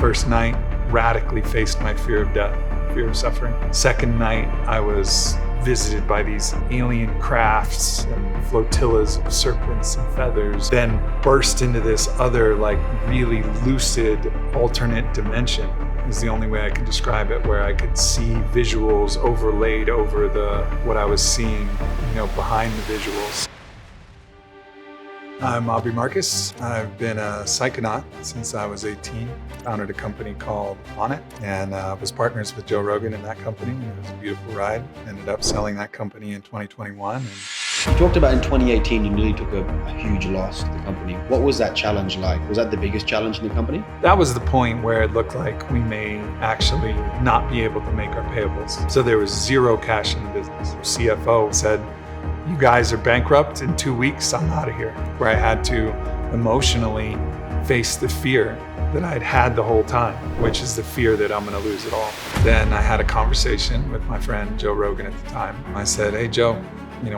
First night, radically faced my fear of death, fear of suffering. Second night, I was visited by these alien crafts and flotillas of serpents and feathers, then burst into this other, like, really lucid alternate dimension is the only way I could describe it, where I could see visuals overlaid over what I was seeing, behind the visuals. I'm Aubrey Marcus. I've been a psychonaut since I was 18. Founded a company called Onnit and was partners with Joe Rogan in that company. It was a beautiful ride. Ended up selling that company in 2021. You talked about in 2018, you nearly took a huge loss to the company. What was that challenge like? Was that the biggest challenge in the company? That was the point where it looked like we may actually not be able to make our payables. So there was zero cash in the business. Our CFO said, "You guys are bankrupt. In 2 weeks, I'm out of here." Where I had to emotionally face the fear that I'd had the whole time, which is the fear that I'm gonna lose it all. Then I had a conversation with my friend Joe Rogan at the time. I said, "Hey Joe,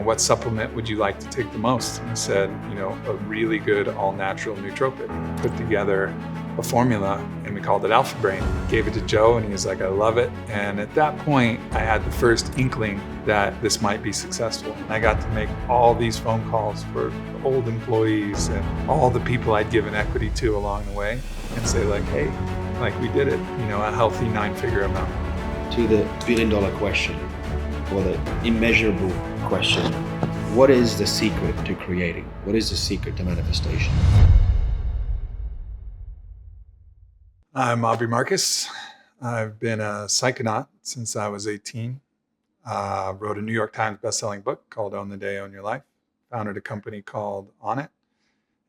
what supplement would you like to take the most?" And he said, a really good all-natural nootropic. Put together a formula and we called it Alpha Brain. Gave it to Joe and he was like, "I love it." And at that point, I had the first inkling that this might be successful. And I got to make all these phone calls for old employees and all the people I'd given equity to along the way and say like, "Hey, we did it, a healthy 9-figure amount." To the billion-dollar question, or the immeasurable question, what is the secret to creating? What is the secret to manifestation? I'm Aubrey Marcus. I've been a psychonaut since I was 18. Wrote a New York Times bestselling book called Own the Day, Own Your Life. Founded a company called Onnit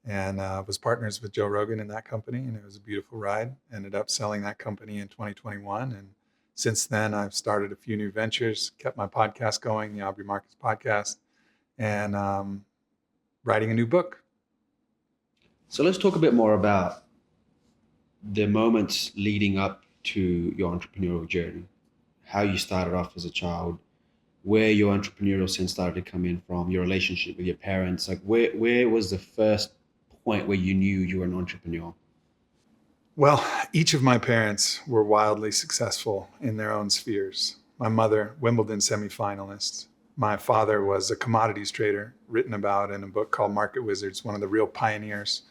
and was partners with Joe Rogan in that company. And it was a beautiful ride. Ended up selling that company in 2021. And since then, I've started a few new ventures, kept my podcast going, the Aubrey Marcus podcast, and writing a new book. So let's talk a bit more about the moments leading up to your entrepreneurial journey, how you started off as a child, where your entrepreneurial sense started to come in from, your relationship with your parents. Like where was the first point where you knew you were an entrepreneur? Well, each of my parents were wildly successful in their own spheres. My mother, Wimbledon semifinalist. My father was a commodities trader, written about in a book called Market Wizards, one of the real pioneers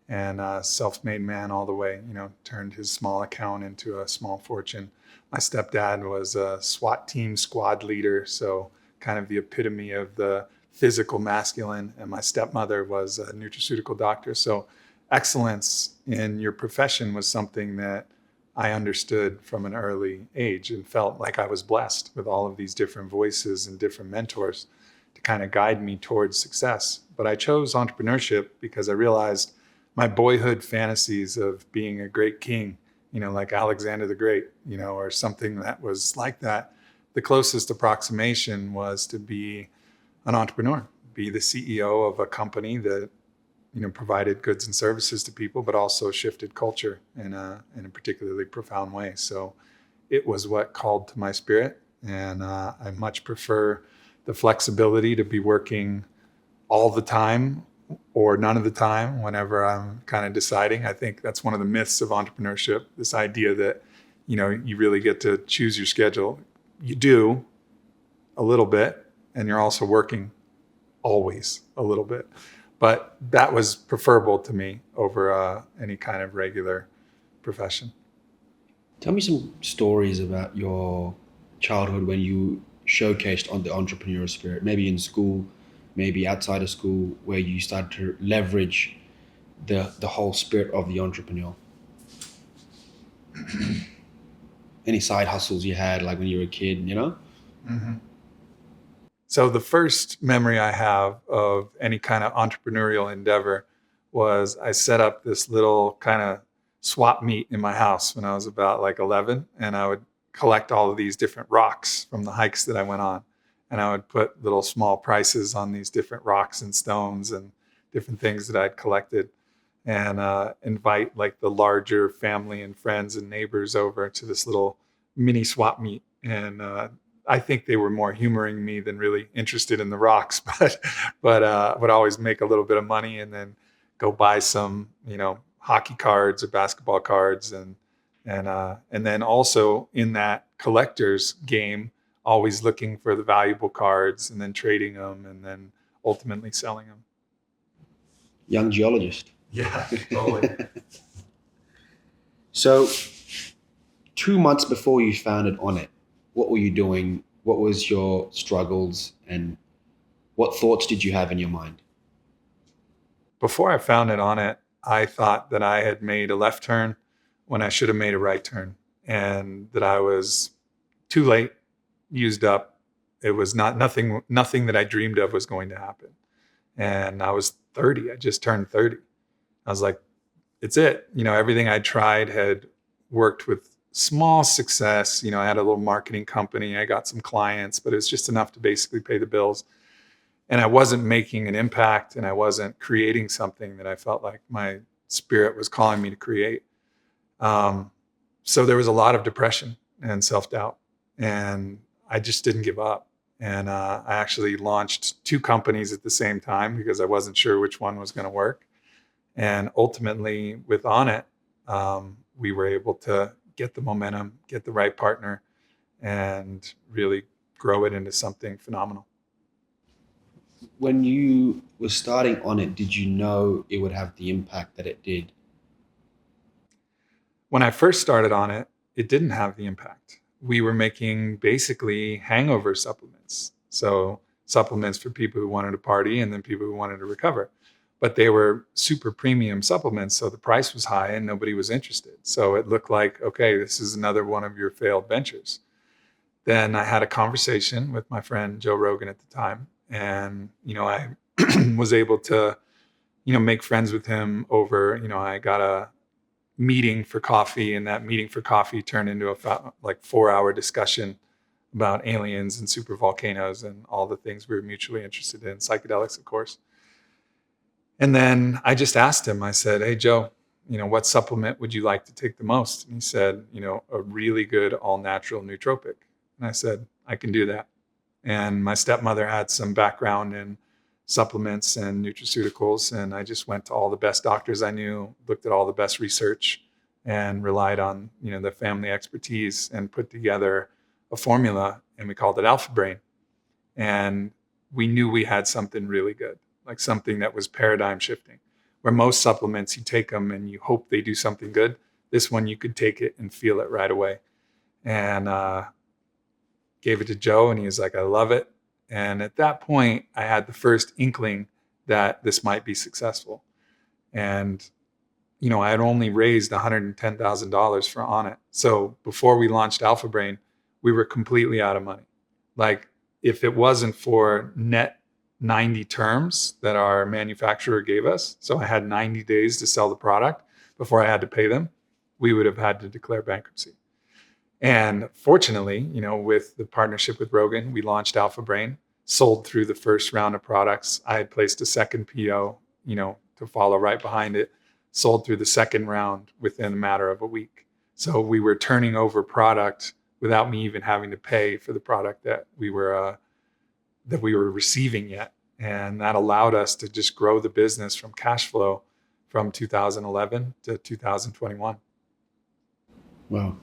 and self-made man all the way, turned his small account into a small fortune. My stepdad was a SWAT team squad leader, so kind of the epitome of the physical masculine. And my stepmother was a nutraceutical doctor. So excellence in your profession was something that I understood from an early age and felt like I was blessed with all of these different voices and different mentors to kind of guide me towards success. But I chose entrepreneurship because I realized my boyhood fantasies of being a great king, like Alexander the Great, or something that was like that. The closest approximation was to be an entrepreneur, be the CEO of a company that provided goods and services to people, but also shifted culture in a particularly profound way. So it was what called to my spirit. And I much prefer the flexibility to be working all the time or none of the time whenever I'm kind of deciding. I think that's one of the myths of entrepreneurship, this idea that, you really get to choose your schedule. You do a little bit, and you're also working always a little bit. But that was preferable to me over any kind of regular profession. Tell me some stories about your childhood when you showcased on the entrepreneurial spirit, maybe in school, maybe outside of school, where you started to leverage the whole spirit of the entrepreneur. Any side hustles you had, like when you were a kid, Mm-hmm. So the first memory I have of any kind of entrepreneurial endeavor was I set up this little kind of swap meet in my house when I was about 11, and I would collect all of these different rocks from the hikes that I went on. And I would put little small prices on these different rocks and stones and different things that I'd collected, and invite the larger family and friends and neighbors over to this little mini swap meet. And I think they were more humoring me than really interested in the rocks, but would always make a little bit of money and then go buy some, hockey cards or basketball cards and And then also in that collector's game, always looking for the valuable cards and then trading them and then ultimately selling them. Young geologist. Yeah, totally. So 2 months before you founded Onnit, what were you doing? What was your struggles, and what thoughts did you have in your mind? Before I founded Onnit, I thought that I had made a left turn when I should have made a right turn, and that I was too late, used up. It was nothing that I dreamed of was going to happen. And I was 30. I just turned 30. I was like, it's it. Everything I tried had worked with small success. I had a little marketing company. I got some clients, but it was just enough to basically pay the bills. And I wasn't making an impact, and I wasn't creating something that I felt like my spirit was calling me to create. So there was a lot of depression and self-doubt, and I just didn't give up. And I actually launched 2 companies at the same time because I wasn't sure which one was going to work. And ultimately, with Onnit, we were able to get the momentum, get the right partner, and really grow it into something phenomenal. When you were starting Onnit, did you know it would have the impact that it did? When I first started Onnit, it didn't have the impact. We were making basically hangover supplements. So supplements for people who wanted to party and then people who wanted to recover. But they were super premium supplements, so the price was high and nobody was interested. So it looked like, okay, this is another one of your failed ventures. Then I had a conversation with my friend Joe Rogan at the time, and I was able to make friends with him over. I got a meeting for coffee, and that meeting for coffee turned into a 4-hour discussion about aliens and super volcanoes and all the things we were mutually interested in, psychedelics, of course. And then I just asked him, I said, hey, Joe, what supplement would you like to take the most? And he said, a really good all natural nootropic. And I said, I can do that. And my stepmother had some background in supplements and nutraceuticals. And I just went to all the best doctors I knew, looked at all the best research, and relied on, the family expertise, and put together a formula, and we called it Alpha Brain. And we knew we had something really good, like something that was paradigm shifting, where most supplements, you take them and you hope they do something good. This one, you could take it and feel it right away. And gave it to Joe, and he was like, I love it. And at that point, I had the first inkling that this might be successful. And, I had only raised $110,000 for Onnit. So before we launched Alpha Brain, we were completely out of money. Like, if it wasn't for net 90 terms that our manufacturer gave us, so I had 90 days to sell the product before I had to pay them, we would have had to declare bankruptcy. And fortunately, with the partnership with Rogan, we launched Alpha Brain, sold through the first round of products. I had placed a second PO, to follow right behind it, sold through the second round within a matter of a week. So we were turning over product without me even having to pay for the product that we were receiving yet. And that allowed us to just grow the business from cash flow from 2011 to 2021. Wow.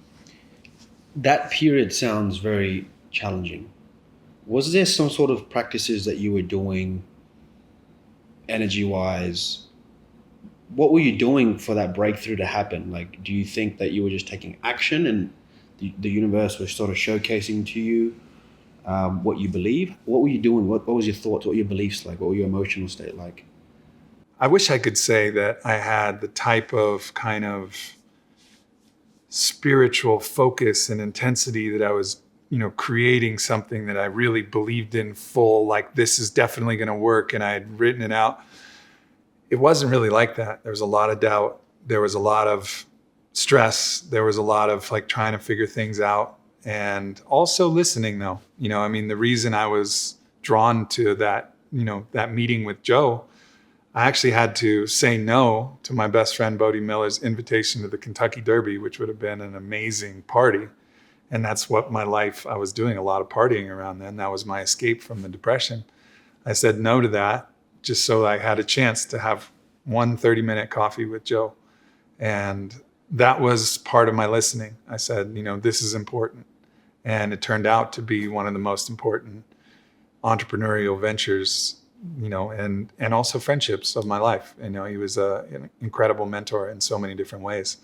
That period sounds very challenging. Was there some sort of practices that you were doing energy wise? What were you doing for that breakthrough to happen? Like, do you think that you were just taking action and the universe was sort of showcasing to you what you believe? What were you doing? What was your thoughts? What were your beliefs like? What were your emotional state like? I wish I could say that I had the type of kind of spiritual focus and intensity that I was, creating something that I really believed in full, like this is definitely going to work. And I had written it out. It wasn't really like that. There was a lot of doubt. There was a lot of stress. There was a lot of trying to figure things out, and also listening though. The reason I was drawn to that, that meeting with Joe, I actually had to say no to my best friend Bodie Miller's invitation to the Kentucky Derby, which would have been an amazing party. And that's what my life, I was doing a lot of partying around then. That was my escape from the depression. I said no to that just so I had a chance to have one 30-minute coffee with Joe. And, that was part of my listening. I said, this is important. And it turned out to be one of the most important entrepreneurial ventures, and also friendships of my life. He was an incredible mentor in so many different ways.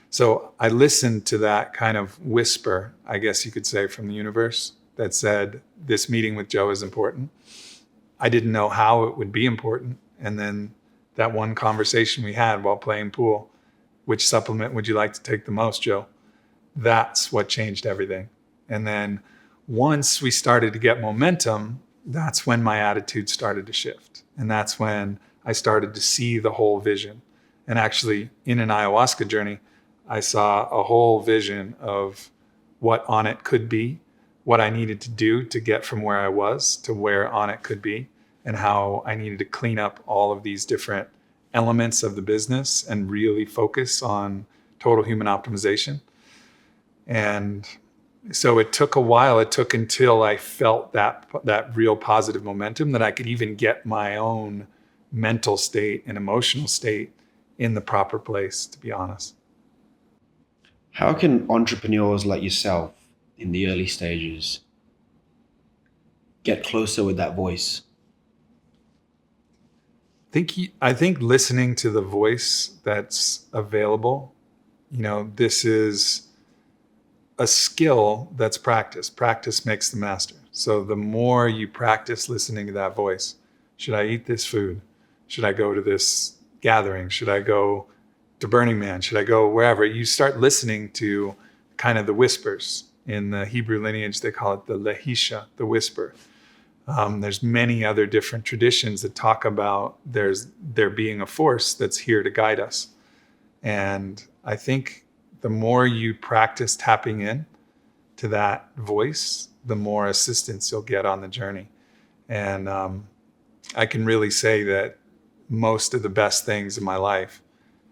So I listened to that kind of whisper, I guess you could say, from the universe that said, this meeting with Joe is important. I didn't know how it would be important. And then that one conversation we had while playing pool, which supplement would you like to take the most, Joe? That's what changed everything. And then once we started to get momentum, that's when my attitude started to shift. And that's when I started to see the whole vision. And actually, in an ayahuasca journey, I saw a whole vision of what Onnit could be, what I needed to do to get from where I was to where Onnit could be, and how I needed to clean up all of these different elements of the business and really focus on total human optimization. And so it took a while. It took until I felt that real positive momentum that I could even get my own mental state and emotional state in the proper place, to be honest. How can entrepreneurs like yourself in the early stages get closer with that voice? I think listening to the voice that's available, this is a skill that's practiced. Practice makes the master. So the more you practice listening to that voice, should I eat this food? Should I go to this gathering? Should I go to Burning Man? Should I go wherever? You start listening to kind of the whispers. In the Hebrew lineage, they call it the lehisha, the whisper. There's many other different traditions that talk about there being a force that's here to guide us. And I think the more you practice tapping in to that voice, the more assistance you'll get on the journey. And I can really say that most of the best things in my life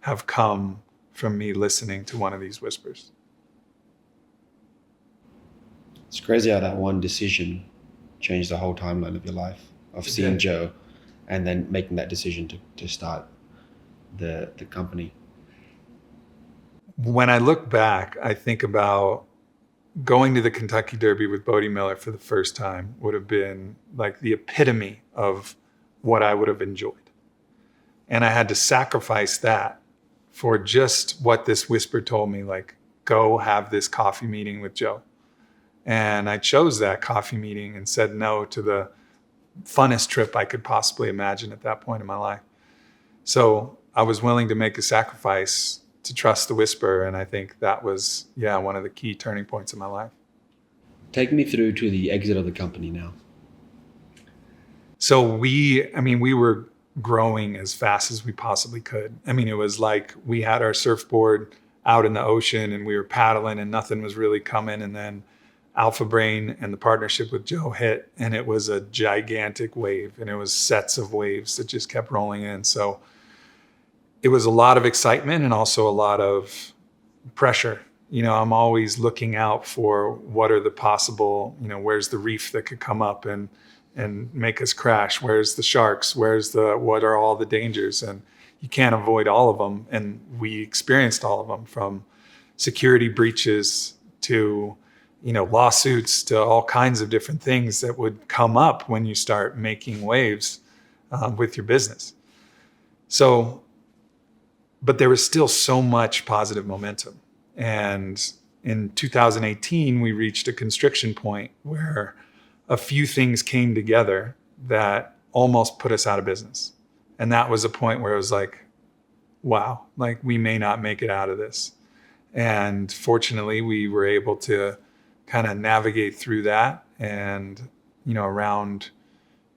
have come from me listening to one of these whispers. It's crazy how that one decision changed the whole timeline of your life, of seeing Joe and then making that decision to start the company. When I look back, I think about going to the Kentucky Derby with Bodie Miller for the first time would have been like the epitome of what I would have enjoyed. And I had to sacrifice that for just what this whisper told me, like, go have this coffee meeting with Joe. And I chose that coffee meeting and said no to the funnest trip I could possibly imagine at that point in my life. So I was willing to make a sacrifice to trust the whisper. And I think that was, one of the key turning points in my life. Take me through to the exit of the company now. So we were growing as fast as we possibly could. It was like we had our surfboard out in the ocean and we were paddling and nothing was really coming. And then Alpha Brain and the partnership with Joe hit, and it was a gigantic wave, and it was sets of waves that just kept rolling in. So it was a lot of excitement and also a lot of pressure. I'm always looking out for what are the possible, where's the reef that could come up and make us crash? Where's the sharks? What are all the dangers? And you can't avoid all of them. And we experienced all of them, from security breaches to lawsuits to all kinds of different things that would come up when you start making waves with your business. So, but there was still so much positive momentum. And in 2018, we reached a constriction point where a few things came together that almost put us out of business. And that was a point where it was like, wow, like we may not make it out of this. And fortunately, we were able to kind of navigate through that. And, around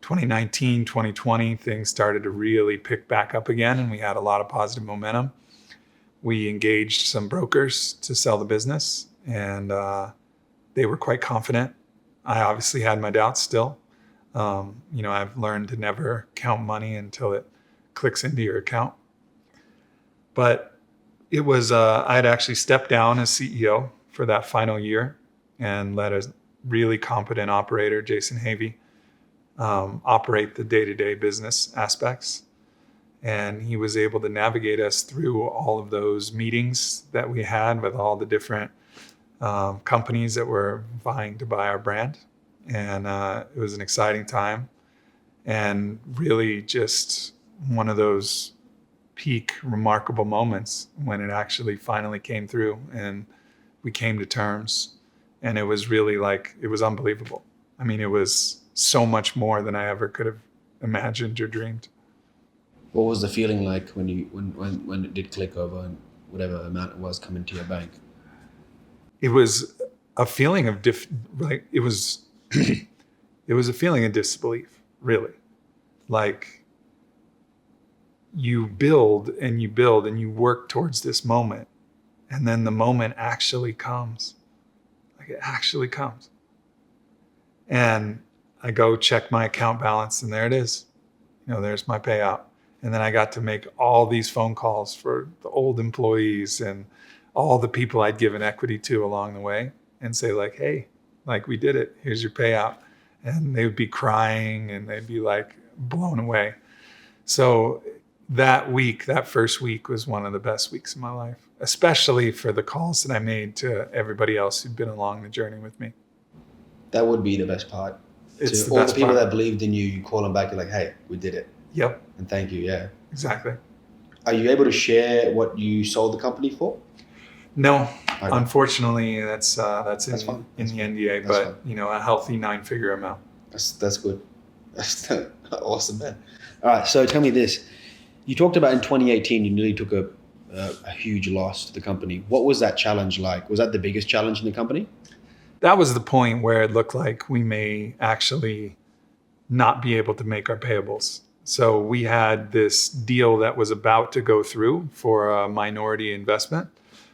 2019, 2020, things started to really pick back up again. And we had a lot of positive momentum. We engaged some brokers to sell the business, and they were quite confident. I obviously had my doubts still. I've learned to never count money until it clicks into your account. But it was, I had actually stepped down as CEO for that final year and let a really competent operator, Jason Havey, operate the day-to-day business aspects. And he was able to navigate us through all of those meetings that we had with all the different companies that were vying to buy our brand. And it was an exciting time, and really just one of those peak remarkable moments when it actually finally came through and we came to terms. And it was really like, it was unbelievable. I mean, it was so much more than I ever could have imagined or dreamed. What was the feeling like when it did click over and whatever amount it was coming to your bank? It was a feeling of it was it was a feeling of disbelief, really. Like, you build and you build and you work towards this moment, and then the moment actually comes. Like, it actually comes. And I go check my account balance, and there it is. There's my payout. And then I got to make all these phone calls for the old employees and all the people I'd given equity to along the way, and say like, hey, like, we did it. Here's your payout. And they would be crying and they'd be like blown away. So that first week was one of the best weeks of my life, especially for the calls that I made to everybody else who'd been along the journey with me. That would be the best part. It's to the all best the people part. that believed in you, you call them back, you're like, hey, we did it. Yep. And thank you, yeah. Exactly. Are you able to share what you sold the company for? No, Okay. Unfortunately, that's in fine. the NDA, That's but a healthy 9-figure amount. That's good. That's awesome, man. All right, so tell me this. You talked about in 2018, you nearly took a huge loss to the company. What was that challenge like? Was that the biggest challenge in the company? That was the point where it looked like we may actually not be able to make our payables. So we had this deal that was about to go through for a minority investment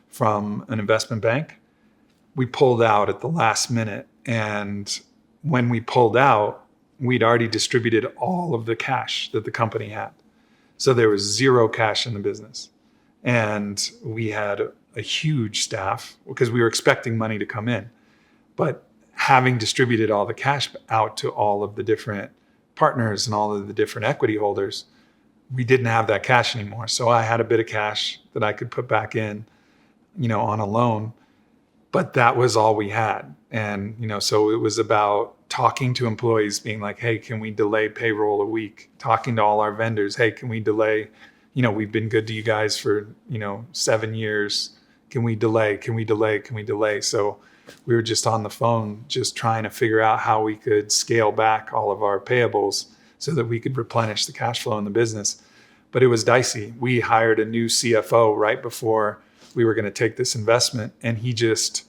from an investment bank. We pulled out at the last minute. And when we pulled out, we'd already distributed all of the cash that the company had. So there was zero cash in the business. And we had a huge staff because we were expecting money to come in. But having distributed all the cash out to all of the different partners and all of the different equity holders, we didn't have that cash anymore. So I had a bit of cash that I could put back in, on a loan, but that was all we had. And, so it was about talking to employees, being like, hey, can we delay payroll a week? Talking to all our vendors, hey, can we delay? We've been good to you guys for, 7 years. Can we delay? Can we delay? Can we delay? So we were just on the phone, just trying to figure out how we could scale back all of our payables so that we could replenish the cash flow in the business. But it was dicey. We hired a new CFO right before we were going to take this investment, and he just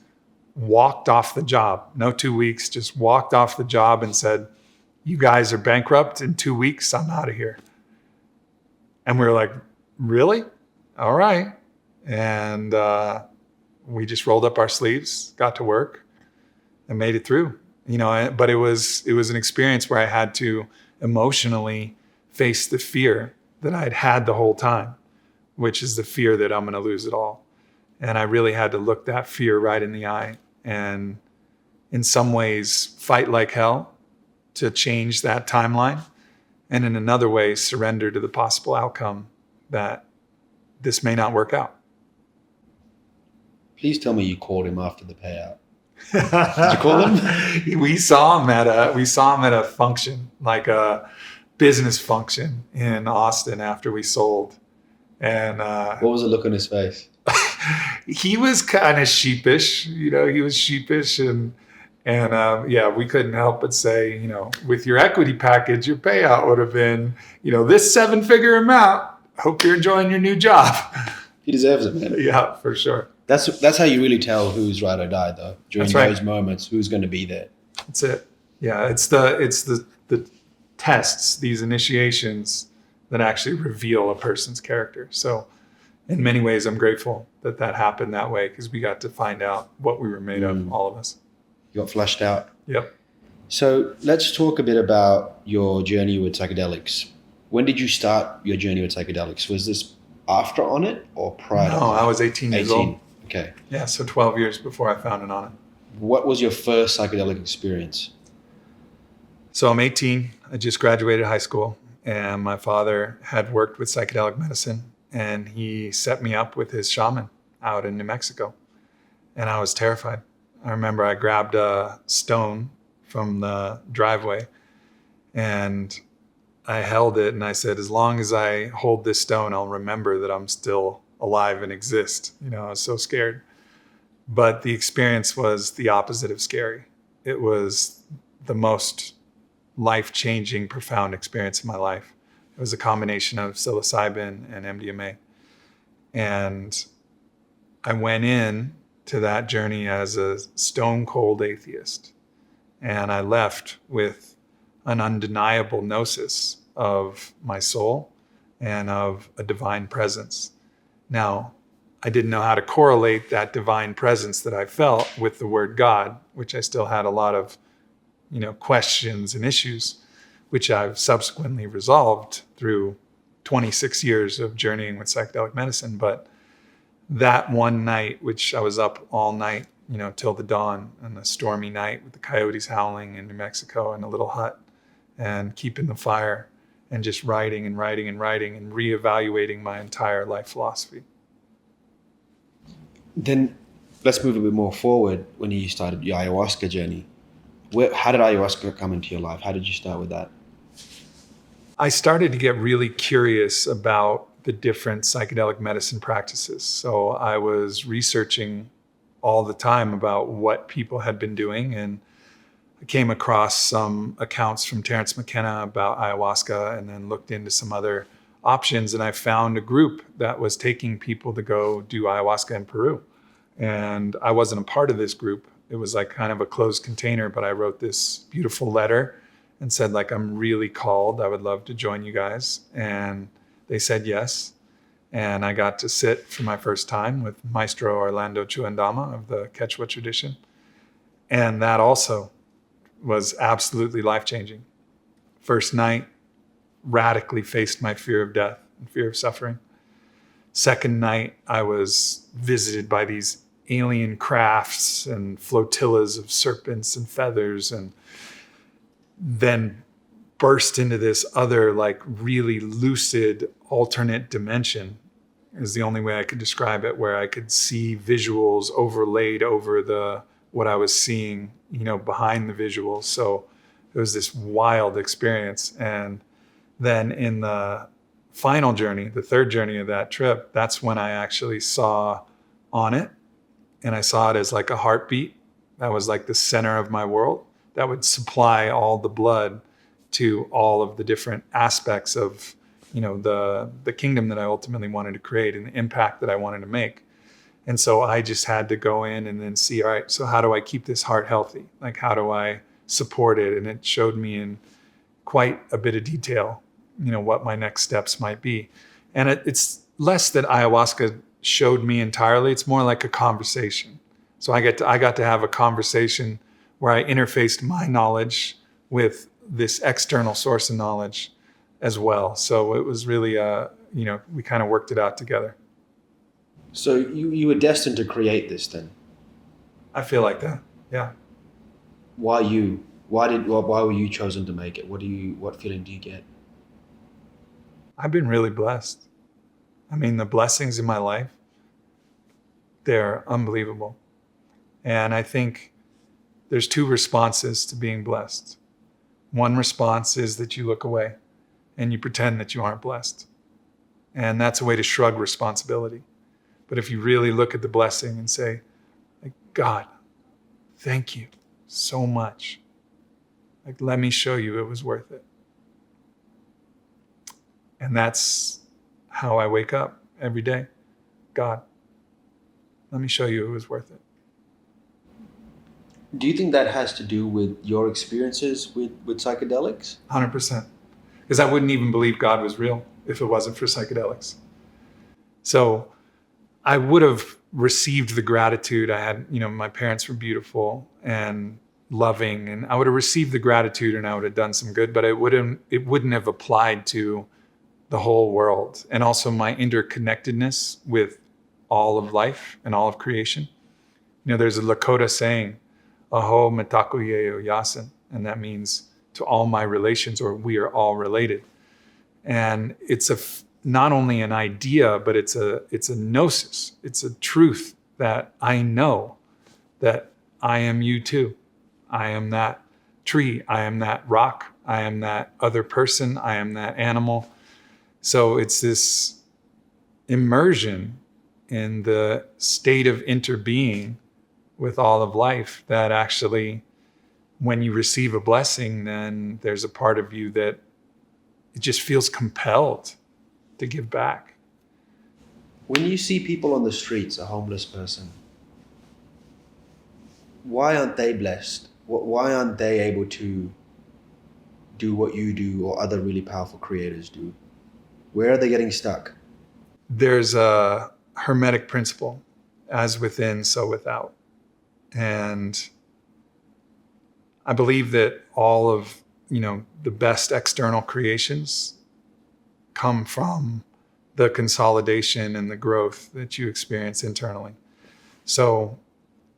walked off the job. No 2 weeks, just walked off the job and said, you guys are bankrupt in 2 weeks. I'm out of here. And we were like, really? All right. And we just rolled up our sleeves, got to work, and made it through. But it was an experience where I had to emotionally face the fear that I'd had the whole time, which is the fear that I'm going to lose it all. And I really had to look that fear right in the eye and, in some ways, fight like hell to change that timeline. And in another way, surrender to the possible outcome that this may not work out. Please tell me you called him after the payout. Did you call him? We saw him at a function, like a business function in Austin after we sold. And what was the look on his face? He was kind of sheepish, he was sheepish, and we couldn't help but say, with your equity package, your payout would have been, this 7-figure amount. Hope you're enjoying your new job. He deserves it, man. Yeah, for sure. That's how you really tell who's right or die, though. During those moments, who's going to be there. That's it. Yeah, it's the tests, these initiations that actually reveal a person's character. So in many ways, I'm grateful that happened that way, because we got to find out what we were made of, all of us. You got flushed out. Yep. So let's talk a bit about your journey with psychedelics. When did you start your journey with psychedelics? Was this after Onnit or prior to Onnit? No, I was 18 years old. Okay. Yeah, so 12 years before I found an Onnit. What was your first psychedelic experience? So I'm 18. I just graduated high school, and my father had worked with psychedelic medicine, and he set me up with his shaman out in New Mexico. And I was terrified. I remember I grabbed a stone from the driveway and I held it and I said, as long as I hold this stone, I'll remember that I'm still alive and exist. I was so scared. But the experience was the opposite of scary. It was the most life-changing, profound experience of my life. It was a combination of psilocybin and MDMA. And I went in to that journey as a stone cold atheist. And I left with an undeniable gnosis of my soul and of a divine presence. Now, I didn't know how to correlate that divine presence that I felt with the word God, which I still had a lot of, questions and issues, which I've subsequently resolved through 26 years of journeying with psychedelic medicine. But that one night, which I was up all night, till the dawn, on a stormy night with the coyotes howling in New Mexico in a little hut, and keeping the fire and just writing and writing and writing and reevaluating my entire life philosophy. Then let's move a bit more forward when you started your ayahuasca journey. How did ayahuasca come into your life? How did you start with that? I started to get really curious about the different psychedelic medicine practices. So I was researching all the time about what people had been doing, and I came across some accounts from Terence McKenna about ayahuasca, and then looked into some other options, and I found a group that was taking people to go do ayahuasca in Peru. And I wasn't a part of this group. It was like kind of a closed container, but I wrote this beautiful letter and said, like, I'm really called. I would love to join you guys. And they said yes. And I got to sit for my first time with Maestro Orlando Chuandama of the Quechua tradition. And that also was absolutely life-changing. First night, radically faced my fear of death and fear of suffering. Second night, I was visited by these alien crafts and flotillas of serpents and feathers, and then burst into this other, like, really lucid alternate dimension is the only way I could describe it, where I could see visuals overlaid over what I was seeing, behind the visuals. So it was this wild experience. And then in the final journey, the third journey of that trip, that's when I actually saw Onnit. And I saw it as like a heartbeat. That was like the center of my world that would supply all the blood to all of the different aspects of, the kingdom that I ultimately wanted to create and the impact that I wanted to make. And so I just had to go in and then see, all right, so how do I keep this heart healthy? Like, how do I support it? And it showed me in quite a bit of detail, what my next steps might be. And it's less that ayahuasca showed me entirely. It's more like a conversation. So I got to have a conversation where I interfaced my knowledge with this external source of knowledge as well. So it was really, we kind of worked it out together. So you were destined to create this then? I feel like that. Yeah. Why you? Why were you chosen to make it? What feeling do you get? I've been really blessed. I mean, the blessings in my life, they're unbelievable. And I think there's two responses to being blessed. One response is that you look away and you pretend that you aren't blessed. And that's a way to shrug responsibility. But if you really look at the blessing and say, like, God, thank you so much. Like, let me show you it was worth it. And that's how I wake up every day. God, let me show you it was worth it. Do you think that has to do with your experiences with psychedelics? 100%. Because I wouldn't even believe God was real if it wasn't for psychedelics. So I would have received the gratitude. I had, my parents were beautiful and loving, and I would have received the gratitude and I would have done some good, but it wouldn't have applied to the whole world. And also my interconnectedness with all of life and all of creation. There's a Lakota saying, Aho metaku yeo yasin, and that means to all my relations, or we are all related. And it's not only an idea, but it's a gnosis. It's a truth that I know that I am you too. I am that tree. I am that rock. I am that other person. I am that animal. So it's this immersion in the state of interbeing with all of life that actually, when you receive a blessing, then there's a part of you that it just feels compelled to give back. When you see people on the streets, a homeless person, why aren't they blessed? Why aren't they able to do what you do or other really powerful creators do? Where are they getting stuck? There's a hermetic principle, as within, so without. And I believe that all of, the best external creations come from the consolidation and the growth that you experience internally. So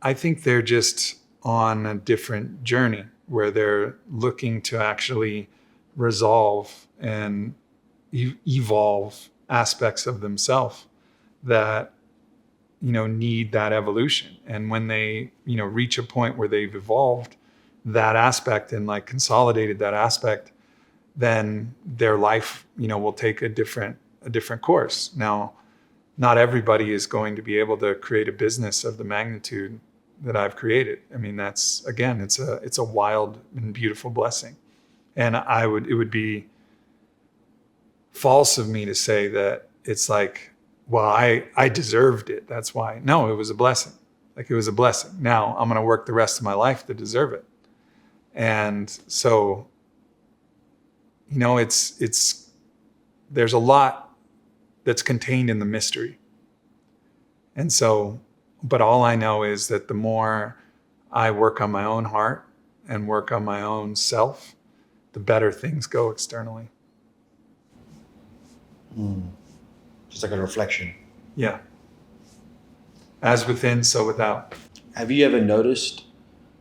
I think they're just on a different journey where they're looking to actually resolve and evolve aspects of themselves that, need that evolution. And when they, reach a point where they've evolved that aspect and like consolidated that aspect, then their life, will take a different course. Now, not everybody is going to be able to create a business of the magnitude that I've created. I mean, that's, again, it's a wild and beautiful blessing. And it would be false of me to say that it's like, well, I deserved it, that's why. No, it was a blessing. Like, it was a blessing. Now I'm going to work the rest of my life to deserve it. And so, it's there's a lot that's contained in the mystery. And so, but all I know is that the more I work on my own heart and work on my own self, the better things go externally. Just like a reflection. Yeah. As within, so without. Have you ever noticed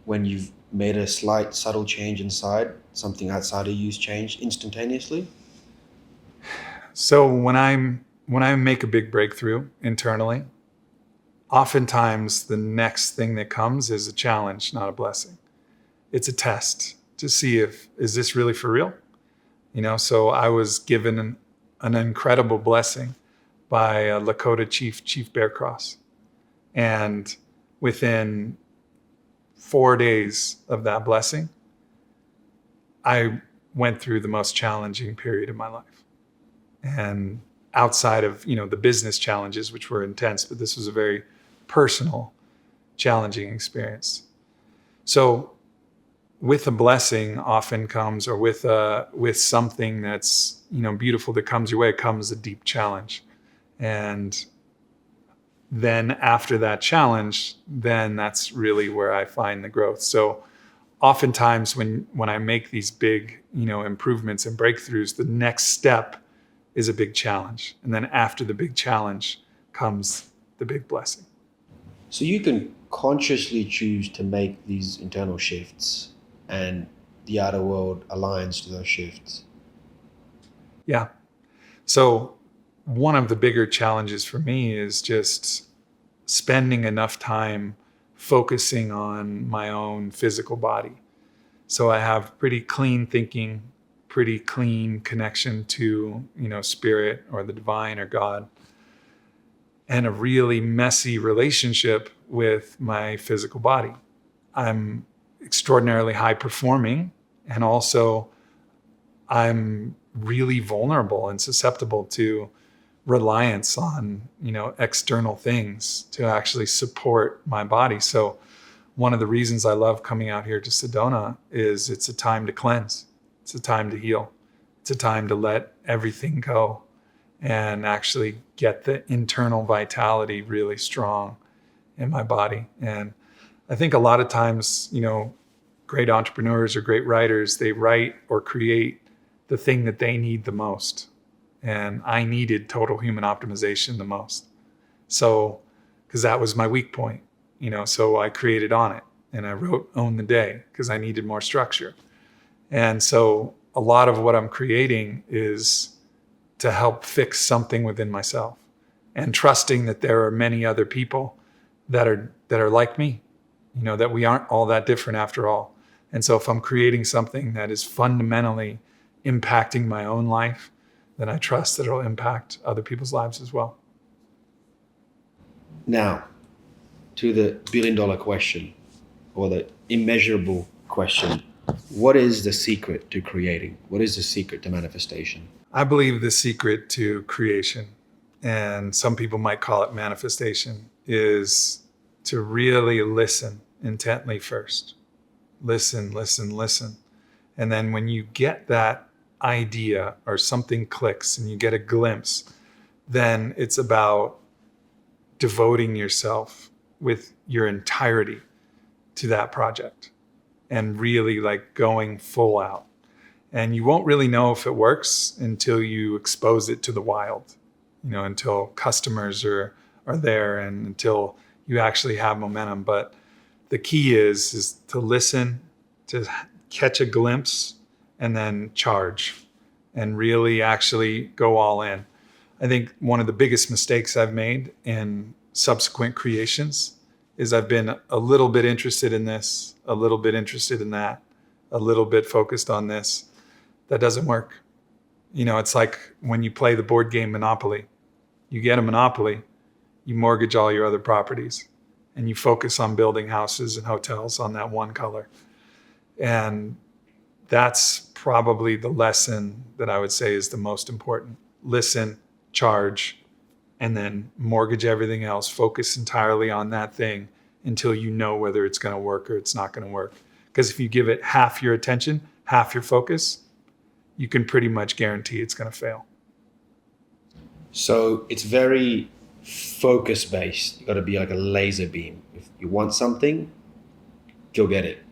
when you've made a slight, subtle change inside, something outside of you's changed instantaneously? So when I make a big breakthrough internally, oftentimes the next thing that comes is a challenge, not a blessing. It's a test to see is this really for real? So I was given an incredible blessing by a Lakota Chief Bear Cross. And within 4 days of that blessing, I went through the most challenging period of my life. And outside of, the business challenges, which were intense, but this was a very personal, challenging experience. So with a blessing often comes, or with something that's, beautiful that comes your way, comes a deep challenge. And then after that challenge, then that's really where I find the growth. So oftentimes when I make these big, improvements and breakthroughs, the next step is a big challenge. And then after the big challenge comes the big blessing. So you can consciously choose to make these internal shifts, and the outer world aligns to those shifts. Yeah. So one of the bigger challenges for me is just spending enough time focusing on my own physical body. So I have pretty clean thinking, pretty clean connection to, spirit or the divine or God, and a really messy relationship with my physical body. I'm extraordinarily high performing, and also I'm really vulnerable and susceptible to reliance on, external things to actually support my body. So one of the reasons I love coming out here to Sedona is it's a time to cleanse. It's a time to heal. It's a time to let everything go and actually get the internal vitality really strong in my body. And I think a lot of times, great entrepreneurs or great writers, they write or create the thing that they need the most. And I needed total human optimization the most. So, because that was my weak point, so I created Onnit, and I wrote Own the Day because I needed more structure. And so a lot of what I'm creating is to help fix something within myself, and trusting that there are many other people that are like me, that we aren't all that different after all. And so if I'm creating something that is fundamentally impacting my own life, then I trust that it'll impact other people's lives as well. Now, to the billion-dollar question, or the immeasurable question, what is the secret to creating? What is the secret to manifestation? I believe the secret to creation, and some people might call it manifestation, is to really listen intently first. Listen, listen, listen. And then when you get that idea or something clicks and you get a glimpse, then it's about devoting yourself with your entirety to that project and really like going full out. And you won't really know if it works until you expose it to the wild, until customers are there and until you actually have momentum. But the key is to listen, to catch a glimpse, and then charge and really actually go all in. I think one of the biggest mistakes I've made in subsequent creations is I've been a little bit interested in this, a little bit interested in that, a little bit focused on this. That doesn't work. It's like when you play the board game Monopoly. You get a Monopoly, you mortgage all your other properties, and you focus on building houses and hotels on that one color. And that's probably the lesson that I would say is the most important. Listen, charge, and then mortgage everything else. Focus entirely on that thing until you know whether it's going to work or it's not going to work. Because if you give it half your attention, half your focus, you can pretty much guarantee it's going to fail. So it's very focus based. You got to be like a laser beam. If you want something, go get it.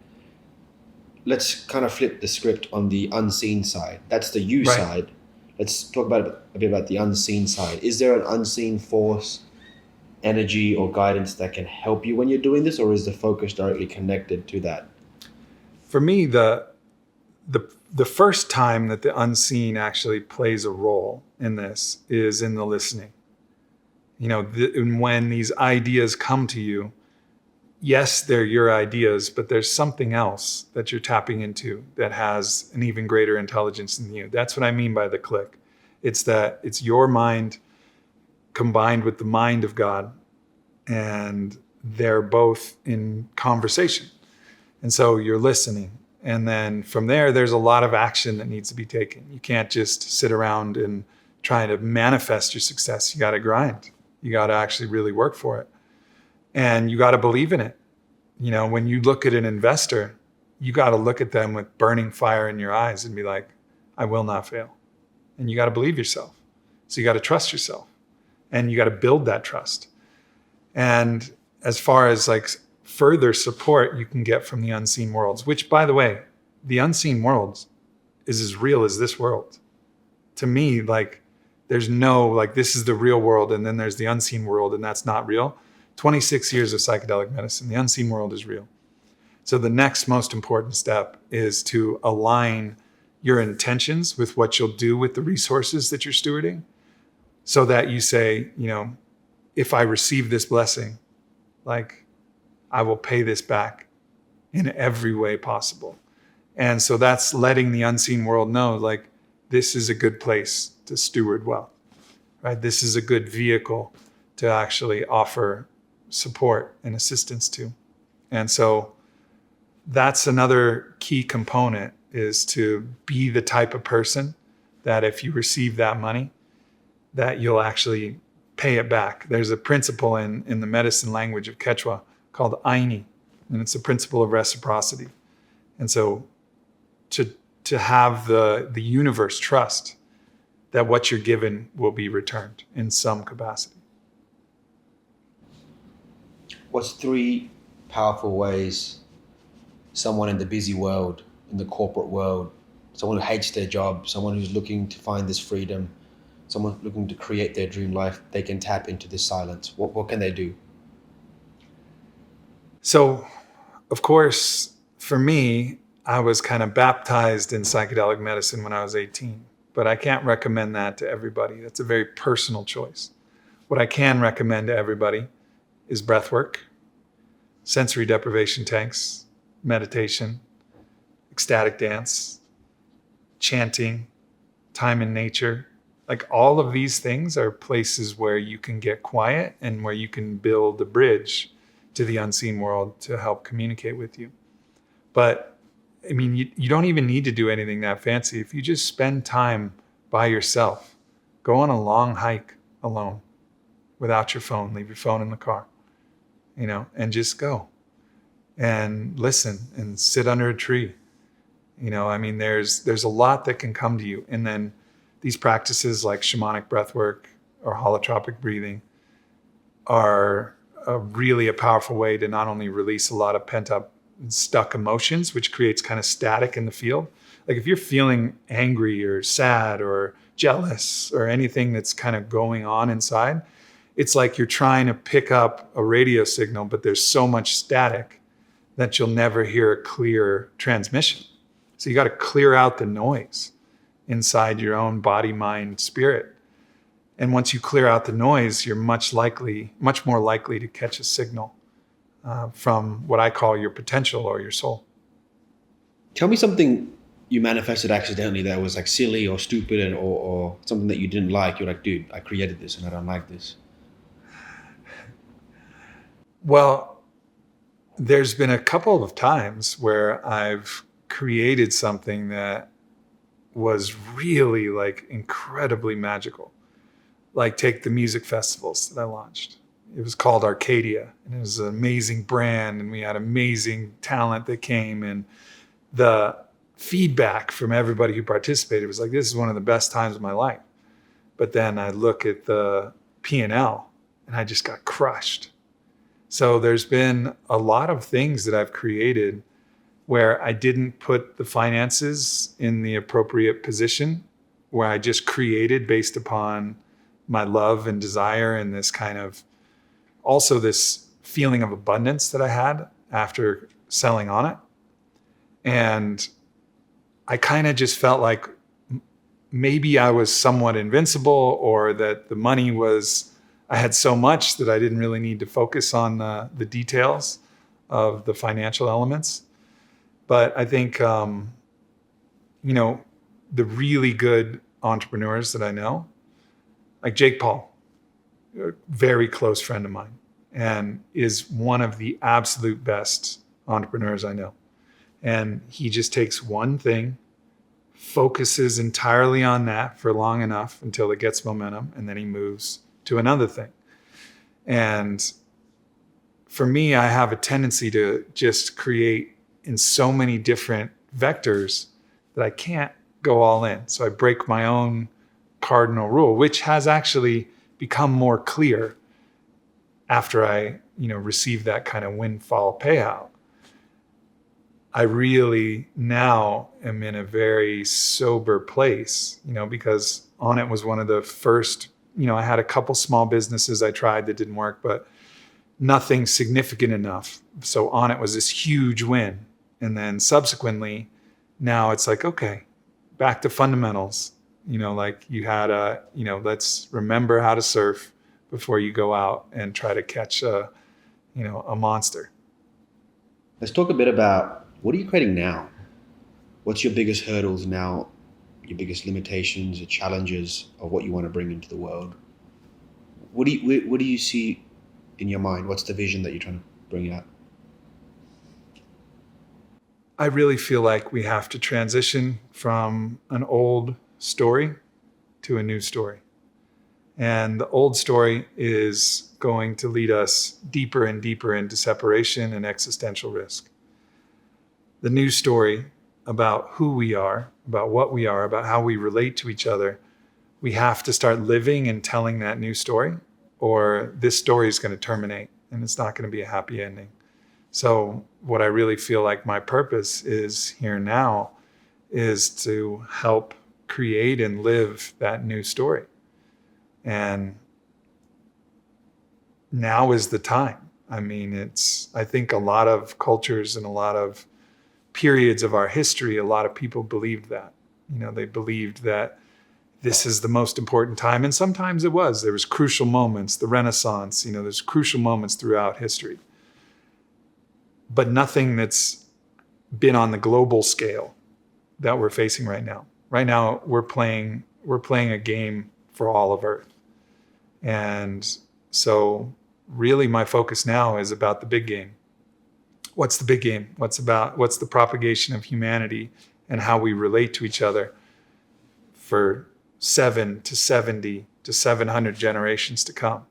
Let's kind of flip the script on the unseen side. That's the you Right. side. Let's talk a bit about the unseen side. Is there an unseen force, energy, or guidance that can help you when you're doing this, or is the focus directly connected to that? For me, the first time that the unseen actually plays a role in this is in the listening. And when these ideas come to you, yes, they're your ideas, but there's something else that you're tapping into that has an even greater intelligence than you. That's what I mean by the click. It's that it's your mind combined with the mind of God, and they're both in conversation. And so you're listening. And then from there, there's a lot of action that needs to be taken. You can't just sit around and try to manifest your success. You got to grind. You got to actually really work for it. And you got to believe in it. When you look at an investor, you got to look at them with burning fire in your eyes and be like, I will not fail. And you got to believe yourself. So you got to trust yourself, and you got to build that trust. And as far as like further support you can get from the unseen worlds, which, by the way, the unseen worlds is as real as this world. To me, like, there's no, like, this is the real world, and then there's the unseen world, and that's not real. 26 years of psychedelic medicine, the unseen world is real. So the next most important step is to align your intentions with what you'll do with the resources that you're stewarding, so that you say, if I receive this blessing, like, I will pay this back in every way possible. And so that's letting the unseen world know, like, this is a good place to steward wealth, right? This is a good vehicle to actually offer support and assistance to. And so that's another key component, is to be the type of person that if you receive that money, that you'll actually pay it back. There's a principle in the medicine language of Quechua called Aini, and it's a principle of reciprocity. And so to have the universe trust that what you're given will be returned in some capacity. What's 3 powerful ways someone in the busy world, in the corporate world, someone who hates their job, someone who's looking to find this freedom, someone looking to create their dream life, they can tap into this silence? What can they do? So, of course, for me, I was kind of baptized in psychedelic medicine when I was 18. but I can't recommend that to everybody. That's a very personal choice. What I can recommend to everybody is breath work, sensory deprivation tanks, meditation, ecstatic dance, chanting, time in nature. Like all of these things are places where you can get quiet and where you can build a bridge to the unseen world to help communicate with you. But I mean, you don't even need to do anything that fancy. If you just spend time by yourself, go on a long hike alone without your phone, leave your phone in the car, and just go and listen and sit under a tree. I mean, there's a lot that can come to you. And then these practices like shamanic breath work or holotropic breathing are really a powerful way to not only release a lot of pent up and stuck emotions, which creates kind of static in the field. Like if you're feeling angry or sad or jealous or anything that's kind of going on inside, it's like you're trying to pick up a radio signal, but there's so much static that you'll never hear a clear transmission. So you got to clear out the noise inside your own body, mind, spirit. And once you clear out the noise, you're much more likely to catch a signal from what I call your potential or your soul. Tell me something you manifested accidentally that was like silly or stupid or something that you didn't like. You're like, dude, I created this and I don't like this. Well, there's been a couple of times where I've created something that was really like incredibly magical. Like take the music festivals that I launched. It was called Arcadia, and it was an amazing brand, and we had amazing talent that came, and the feedback from everybody who participated was like, this is one of the best times of my life. But then I look at the P&L and I just got crushed. So there's been a lot of things that I've created where I didn't put the finances in the appropriate position, where I just created based upon my love and desire and this kind of also this feeling of abundance that I had after selling Onnit. And I kind of just felt like maybe I was somewhat invincible, or that the money was, I had so much that I didn't really need to focus on the details of the financial elements. But I think, the really good entrepreneurs that I know, like Jake Paul, a very close friend of mine, and is one of the absolute best entrepreneurs I know. And he just takes one thing, focuses entirely on that for long enough until it gets momentum, and then he moves to another thing. And for me, I have a tendency to just create in so many different vectors that I can't go all in. So I break my own cardinal rule, which has actually become more clear after I, received that kind of windfall payout. I really now am in a very sober place, because Onnit was one of the first, I had a couple small businesses I tried that didn't work, but nothing significant enough. So Onnit was this huge win. And then subsequently, now it's like, okay, back to fundamentals. Like you had let's remember how to surf before you go out and try to catch a monster. Let's talk a bit about what are you creating now? What's your biggest hurdles now, your biggest limitations, your challenges of what you want to bring into the world? What do you see in your mind? What's the vision that you're trying to bring out? I really feel like we have to transition from an old story to a new story. And the old story is going to lead us deeper and deeper into separation and existential risk. The new story about who we are, about what we are, about how we relate to each other, we have to start living and telling that new story, or this story is going to terminate and it's not going to be a happy ending. So what I really feel like my purpose is here now is to help create and live that new story. And now is the time. I mean, I think a lot of cultures and a lot of periods of our history, a lot of people believed that. They believed that this is the most important time. And sometimes it was. There was crucial moments, the Renaissance, there's crucial moments throughout history. But nothing that's been on the global scale that we're facing right now. Right now, we're playing a game for all of Earth. And so really my focus now is about the big game. What's the big game? What's the propagation of humanity and how we relate to each other for 7 to 70 to 700 generations to come?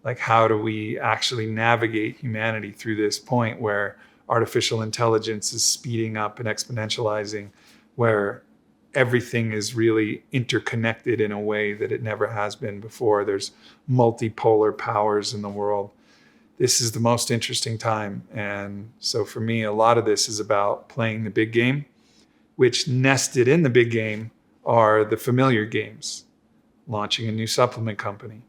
Like, how do we actually navigate humanity through this point where artificial intelligence is speeding up and exponentializing, where everything is really interconnected in a way that it never has been before? There's multipolar powers in the world. This is the most interesting time. And so for me, a lot of this is about playing the big game, which nested in the big game are the familiar games. Launching a new supplement company,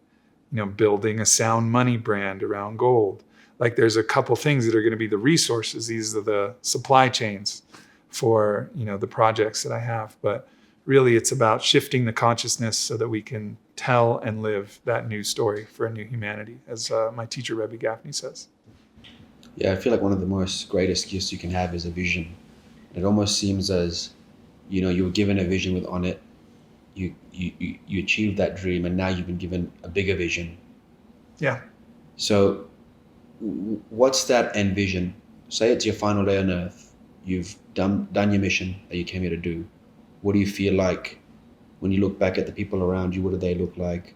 building a sound money brand around gold. Like, there's a couple things that are going to be the resources. These are the supply chains for, the projects that I have. But really it's about shifting the consciousness so that we can tell and live that new story for a new humanity, as my teacher, Rebbe Gaffney, says. Yeah, I feel like one of the most greatest gifts you can have is a vision. It almost seems as, you were given a vision with Onnit, you achieved that dream, and now you've been given a bigger vision. Yeah. So what's that end vision? Say it's your final day on earth. You've done your mission that you came here to do. What do you feel like when you look back at the people around you? What do they look like?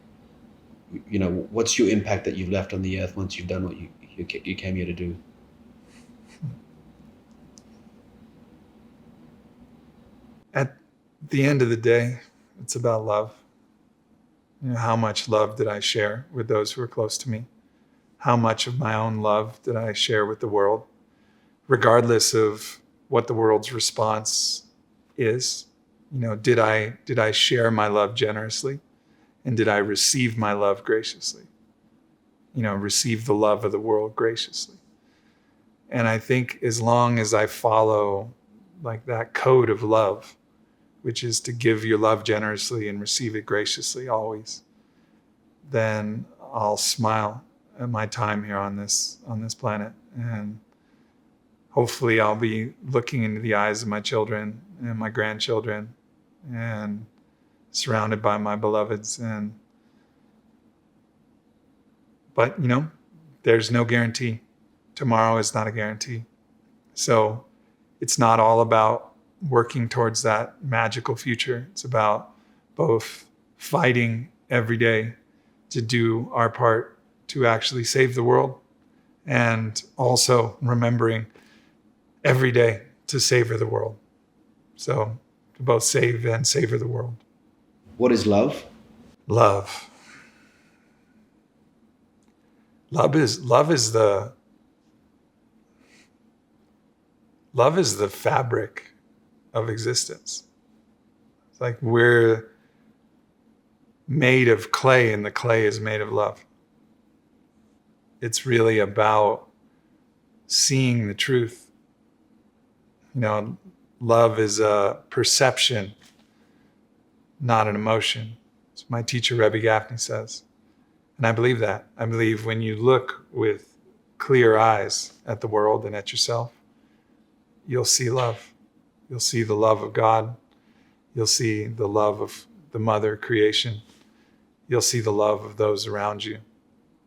What's your impact that you've left on the earth once you've done what you came here to do? At the end of the day, it's about love. How much love did I share with those who are close to me? How much of my own love did I share with the world? Regardless of what the world's response is, did I share my love generously? And did I receive my love graciously? Receive the love of the world graciously. And I think as long as I follow like that code of love, which is to give your love generously and receive it graciously always, then I'll smile at my time here on this planet. And hopefully I'll be looking into the eyes of my children and my grandchildren and surrounded by my beloveds. But there's no guarantee. Tomorrow is not a guarantee. So it's not all about working towards that magical future. It's about both fighting every day to do our part to actually save the world, and also remembering every day to savor the world. So to both save and savor the world. What is love? Love is the fabric of existence. It's like we're made of clay and the clay is made of love. It's really about seeing the truth. Love is a perception, not an emotion. It's my teacher, Rebbe Gaffney, says. And I believe that. I believe when you look with clear eyes at the world and at yourself, you'll see love. You'll see the love of God. You'll see the love of the mother creation. You'll see the love of those around you.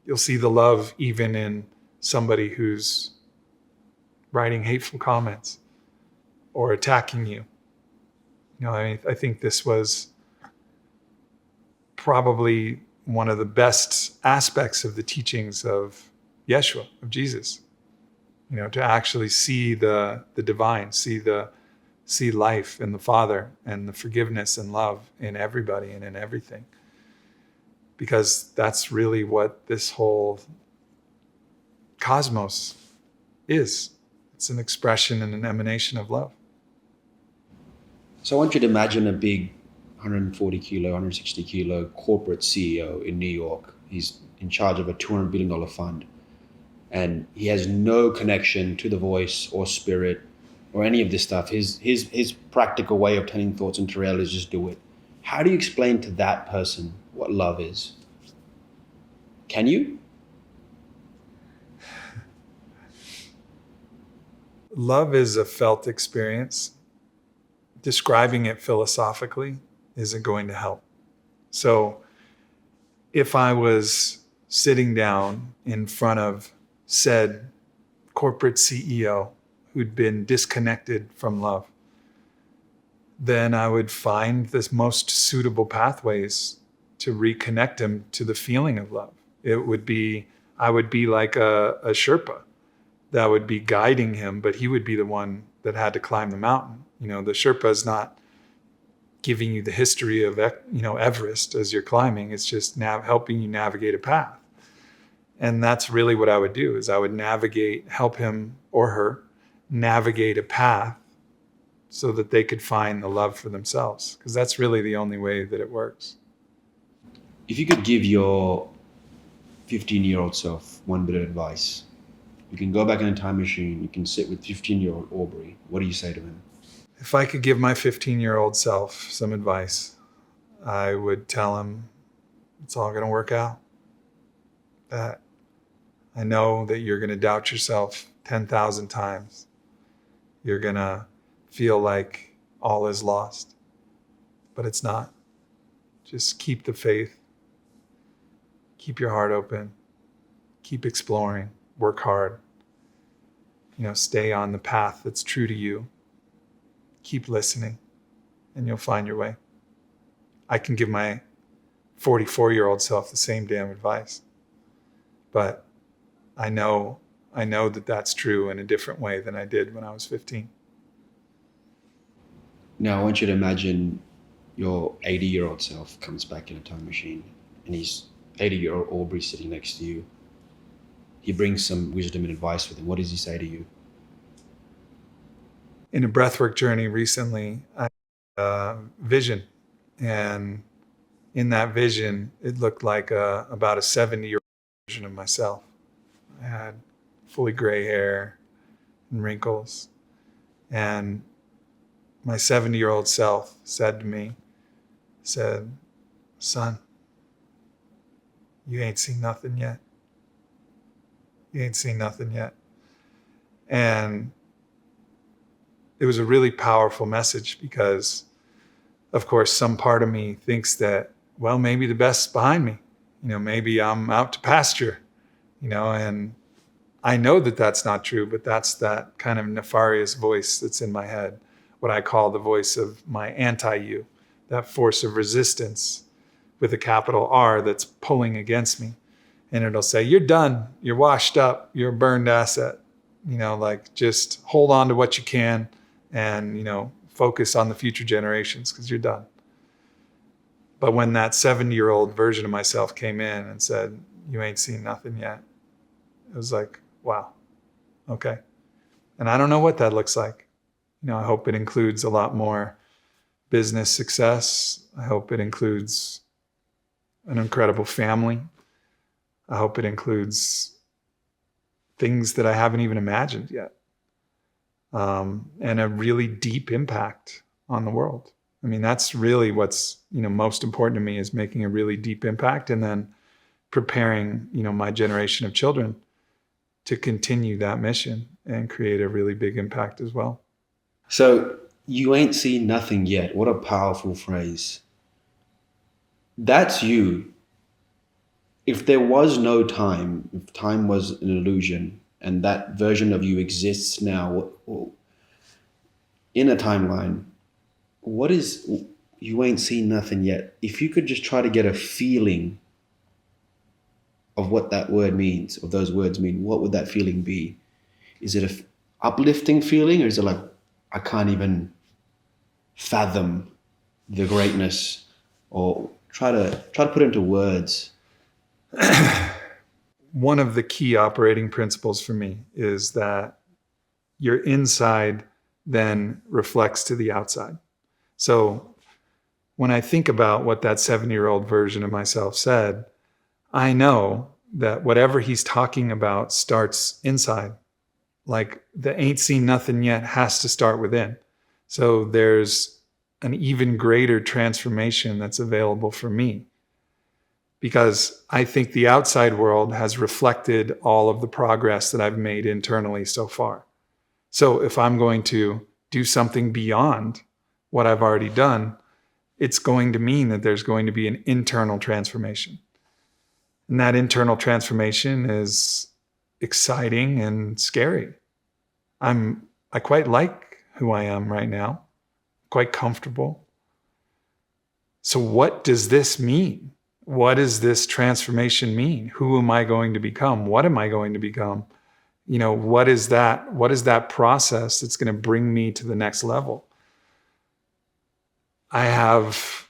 You'll see the love even in somebody who's writing hateful comments or attacking you. I think this was probably one of the best aspects of the teachings of Yeshua, of Jesus. To actually see the divine, see life in the Father and the forgiveness and love in everybody and in everything. Because that's really what this whole cosmos is. It's an expression and an emanation of love. So I want you to imagine a big 140 kilo, 160 kilo corporate CEO in New York. He's in charge of a $200 billion fund. And he has no connection to the voice or spirit or any of this stuff. His practical way of turning thoughts into reality is just do it. How do you explain to that person what love is? Can you? Love is a felt experience. Describing it philosophically isn't going to help. So if I was sitting down in front of said corporate CEO who'd been disconnected from love, then I would find the most suitable pathways to reconnect him to the feeling of love. I would be like a Sherpa that would be guiding him, but he would be the one that had to climb the mountain. The Sherpa is not giving you the history of, Everest as you're climbing. It's just helping you navigate a path. And that's really what I would do, is I would help him or her navigate a path so that they could find the love for themselves. Because that's really the only way that it works. If you could give your 15-year-old self one bit of advice, you can go back in a time machine, you can sit with 15-year-old Aubrey, what do you say to him? If I could give my 15-year-old self some advice, I would tell him it's all going to work out. That I know that you're going to doubt yourself 10,000 times. You're going to feel like all is lost, but it's not. Just keep the faith. Keep your heart open. Keep exploring. Work hard. Stay on the path that's true to you. Keep listening, and you'll find your way. I can give my 44-year-old self the same damn advice, but I know that that's true in a different way than I did when I was 15. Now, I want you to imagine your 80-year-old self comes back in a time machine, and he's 80-year-old Aubrey sitting next to you. He brings some wisdom and advice with him. What does he say to you? In a breathwork journey recently, I had a vision. And in that vision, it looked like about a 70-year-old version of myself. I had fully gray hair and wrinkles. And my 70-year-old self said to me, son, you ain't seen nothing yet. You ain't seen nothing yet. And it was a really powerful message because, of course, some part of me thinks that, well, maybe the best's behind me. Maybe I'm out to pasture, and I know that that's not true, but that's that kind of nefarious voice that's in my head, what I call the voice of my anti-you, that force of resistance with a capital R that's pulling against me. And it'll say, you're done, you're washed up, you're a burned asset, just hold on to what you can and, focus on the future generations because you're done. But when that 70-year-old version of myself came in and said, you ain't seen nothing yet, it was like, wow, okay. And I don't know what that looks like. I hope it includes a lot more business success. I hope it includes an incredible family. I hope it includes things that I haven't even imagined yet. And a really deep impact on the world. I mean, that's really what's, most important to me, is making a really deep impact and then preparing, my generation of children to continue that mission and create a really big impact as well. So, you ain't seen nothing yet. What a powerful phrase. That's you. If there was no time, if time was an illusion, and that version of you exists now in a timeline, what is you ain't seen nothing yet? If you could just try to get a feeling of what that word means, or those words mean, what would that feeling be? Is it a uplifting feeling, or is it like, I can't even fathom the greatness, or try to put it into words? One of the key operating principles for me is that your inside then reflects to the outside. So when I think about what that 70-year-old version of myself said, I know that whatever he's talking about starts inside. Like the ain't seen nothing yet has to start within. So there's an even greater transformation that's available for me. Because I think the outside world has reflected all of the progress that I've made internally so far. So if I'm going to do something beyond what I've already done, it's going to mean that there's going to be an internal transformation. And that internal transformation is exciting and scary. I quite like who I am right now, quite comfortable. So what does this mean? What does this transformation mean? Who am I going to become? What am I going to become? What is that process that's going to bring me to the next level? I have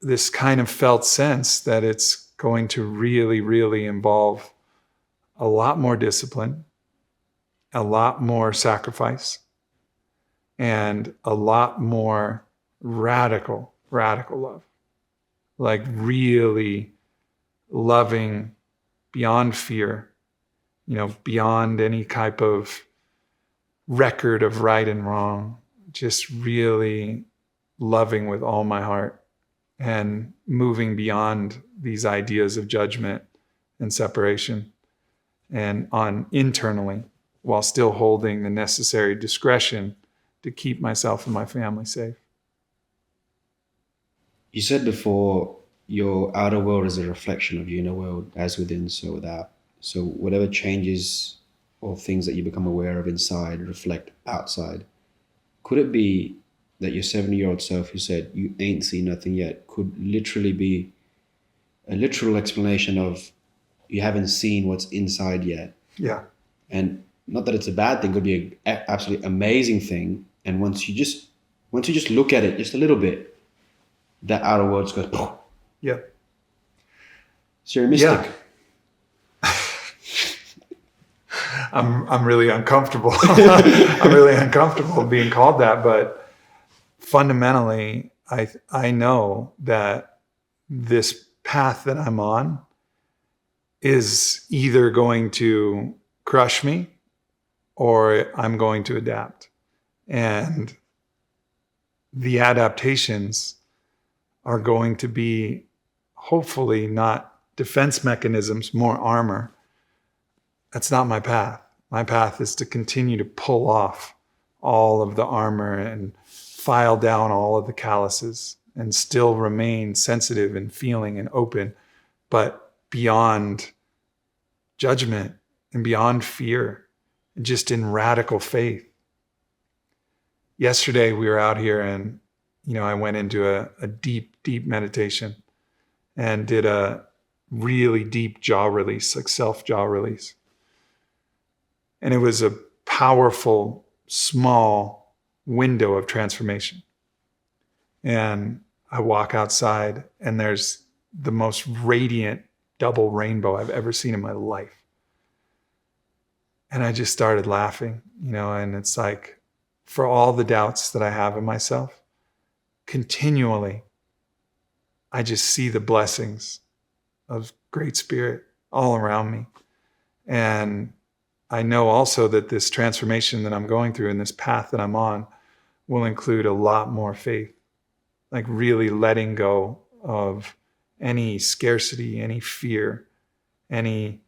this kind of felt sense that it's going to really, really involve a lot more discipline, a lot more sacrifice, and a lot more radical love. Like really loving beyond fear, beyond any type of record of right and wrong, just really loving with all my heart and moving beyond these ideas of judgment and separation and on internally, while still holding the necessary discretion to keep myself and my family safe. You said before your outer world is a reflection of your inner world, as within, so without. So whatever changes or things that you become aware of inside reflect outside. Could it be that your 70-year-old self who said you ain't seen nothing yet could literally be a literal explanation of you haven't seen what's inside yet? Yeah. And not that it's a bad thing, it could be an absolutely amazing thing. And once you just look at it just a little bit, that outer world just goes, poof. Yeah. So you're a mystic. Yeah. I'm really uncomfortable. I'm really uncomfortable being called that, but fundamentally, I know that this path that I'm on is either going to crush me or I'm going to adapt. And the adaptations are going to be hopefully not defense mechanisms, more armor. That's not my path. My path is to continue to pull off all of the armor and file down all of the calluses and still remain sensitive and feeling and open, but beyond judgment and beyond fear, and just in radical faith. Yesterday we were out here and, I went into a deep, deep meditation and did a really deep jaw release, like self-jaw release. And it was a powerful, small window of transformation. And I walk outside and there's the most radiant double rainbow I've ever seen in my life. And I just started laughing, and it's like, for all the doubts that I have in myself, continually, I just see the blessings of Great Spirit all around me. And I know also that this transformation that I'm going through and this path that I'm on will include a lot more faith, like really letting go of any scarcity, any fear, any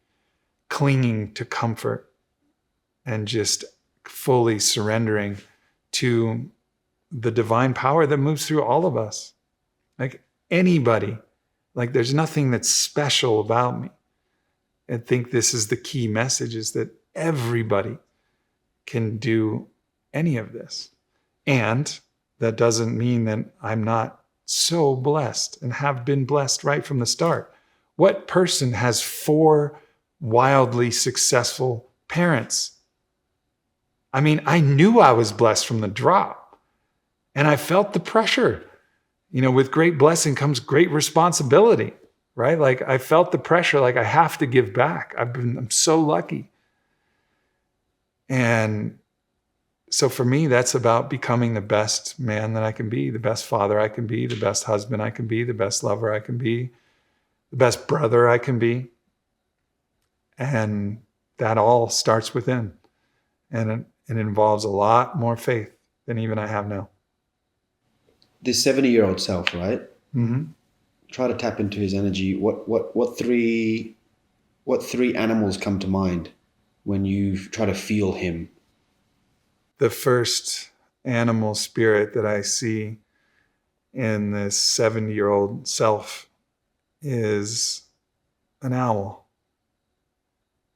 clinging to comfort, and just fully surrendering to the divine power that moves through all of us. Like anybody, like there's nothing that's special about me. I think this is the key message, is that everybody can do any of this. And that doesn't mean that I'm not so blessed and have been blessed right from the start. What person has 4 wildly successful parents? I mean, I knew I was blessed from the drop, and I felt the pressure. With great blessing comes great responsibility, right? Like I felt the pressure, like I have to give back. I'm so lucky. And so for me, that's about becoming the best man that I can be, the best father I can be, the best husband I can be, the best lover I can be, the best brother I can be. And that all starts within. And it involves a lot more faith than even I have now. this 70-year-old self, right? Hmm. Try to tap into his energy. What three animals come to mind when you try to feel him? The first animal spirit that I see in this 70-year-old self is an owl.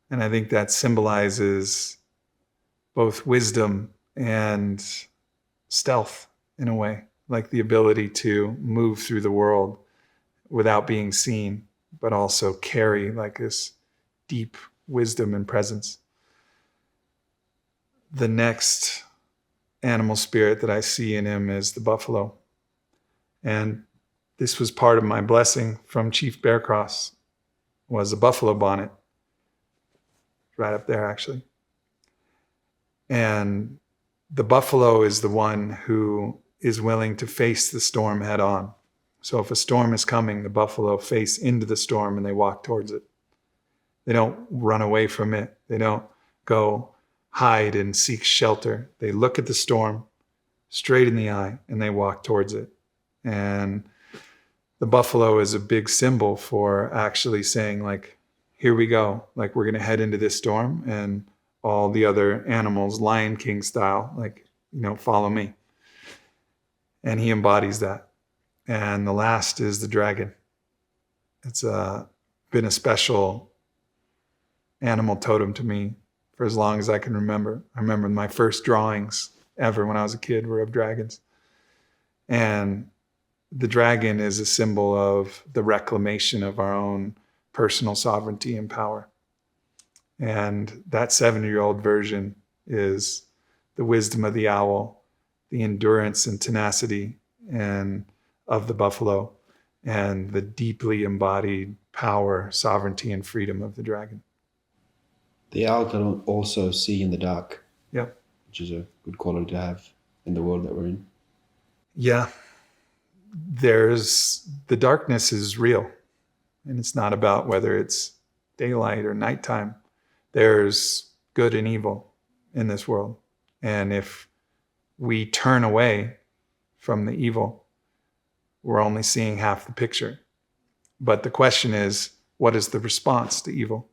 And I think that symbolizes both wisdom and stealth in a way, like the ability to move through the world without being seen, but also carry like this deep wisdom and presence. The next animal spirit that I see in him is the buffalo. And this was part of my blessing from Chief Bear Cross, was a buffalo bonnet, right up there actually. And the buffalo is the one who is willing to face the storm head on. So if a storm is coming, the buffalo face into the storm and they walk towards it. They don't run away from it. They don't go hide and seek shelter. They look at the storm straight in the eye and they walk towards it. And the buffalo is a big symbol for actually saying, like, here we go. Like, we're going to head into this storm, and all the other animals, Lion King style, like, follow me. And he embodies that. And the last is the dragon. It's been a special animal totem to me for as long as I can remember. I remember my first drawings ever when I was a kid were of dragons. And the dragon is a symbol of the reclamation of our own personal sovereignty and power. And that 70-year-old version is the wisdom of the owl, the endurance and tenacity and of the buffalo, and the deeply embodied power, sovereignty, and freedom of the dragon. The owl can also see in the dark, Yep. which is a good quality to have in the world that we're in. Yeah. The darkness is real, and it's not about whether it's daylight or nighttime. There's good and evil in this world. And if we turn away from the evil, we're only seeing half the picture. But the question is, what is the response to evil?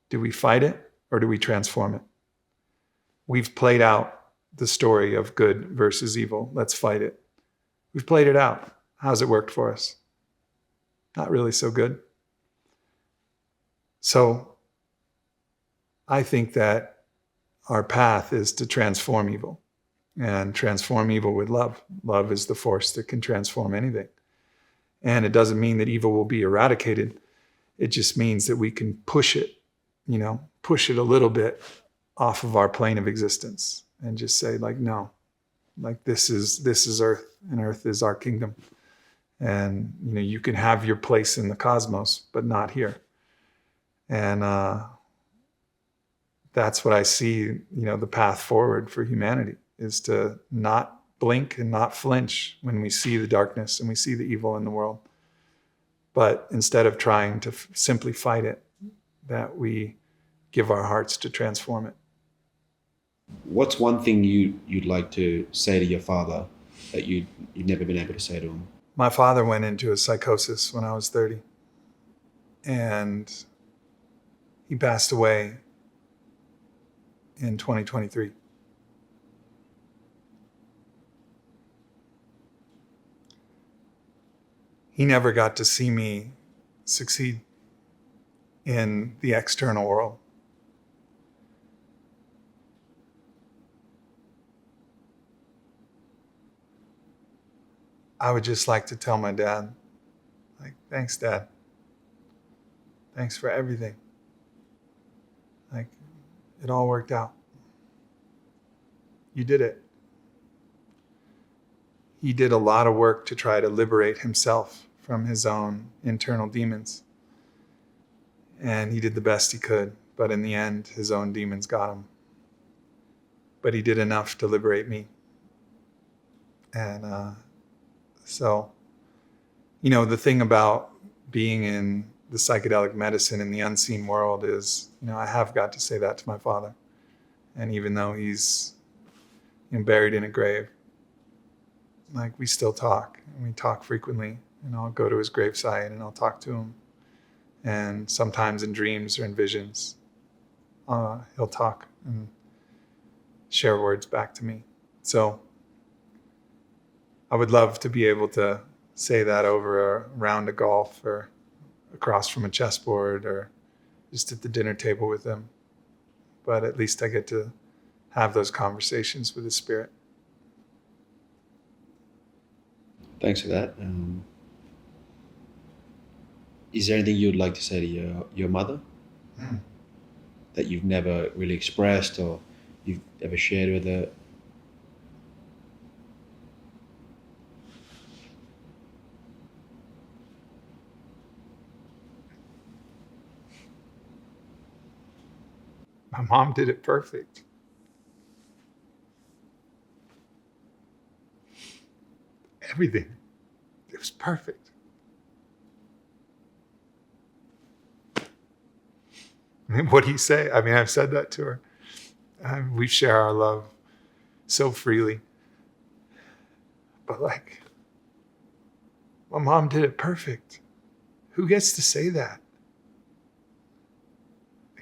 Do we fight it or do we transform it? We've played out the story of good versus evil. Let's fight it. We've played it out. How's it worked for us? Not really so good. So I think that our path is to transform evil, and transform evil with love. Love is the force that can transform anything. And it doesn't mean that evil will be eradicated. It just means that we can push it a little bit off of our plane of existence and just say, like, no, like this is Earth, and Earth is our kingdom. And, you can have your place in the cosmos, but not here. And that's what I see, the path forward for humanity is to not blink and not flinch when we see the darkness and we see the evil in the world. But instead of trying to simply fight it, that we give our hearts to transform it. What's one thing you'd like to say to your father that you've never been able to say to him? My father went into a psychosis when I was 30, and he passed away in 2023. He never got to see me succeed in the external world. I would just like to tell my dad, like, thanks, Dad. Thanks for everything. Like, it all worked out. You did it. He did a lot of work to try to liberate himself from his own internal demons. And he did the best he could, but in the end, his own demons got him. But he did enough to liberate me. And so, the thing about being in the psychedelic medicine in the unseen world is, I have got to say that to my father. And even though he's buried in a grave, like we still talk, and we talk frequently, and I'll go to his gravesite and I'll talk to him. And sometimes in dreams or in visions, he'll talk and share words back to me. So I would love to be able to say that over a round of golf or across from a chessboard or just at the dinner table with him. But at least I get to have those conversations with his spirit. Thanks for that. Is there anything you'd like to say to your mother that you've never really expressed or you've ever shared with her? My mom did it perfect. Everything. It was perfect. I mean, what do you say? I mean, I've said that to her. We share our love so freely. But like, my mom did it perfect. Who gets to say that?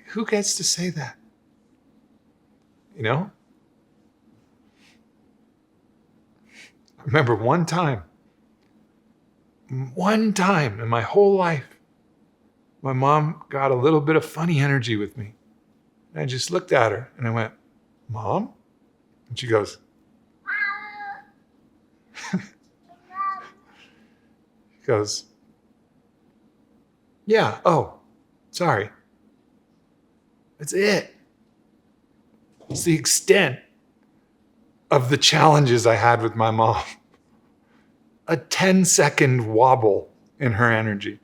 Who gets to say that? You know? I remember one time in my whole life, my mom got a little bit of funny energy with me. And I just looked at her and I went, "Mom?" And she goes, she goes, "Yeah, oh, sorry." That's it. It's the extent of the challenges I had with my mom. A 10-second wobble in her energy.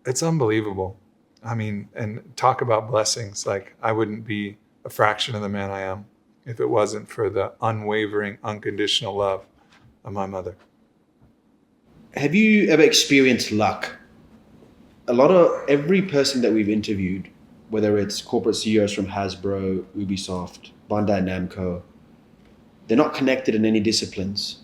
It's unbelievable. I mean, and talk about blessings. Like, I wouldn't be a fraction of the man I am if it wasn't for the unwavering, unconditional love of my mother. Have you ever experienced luck? Every person that we've interviewed, whether it's corporate CEOs from Hasbro, Ubisoft, Bandai Namco, they're not connected in any disciplines,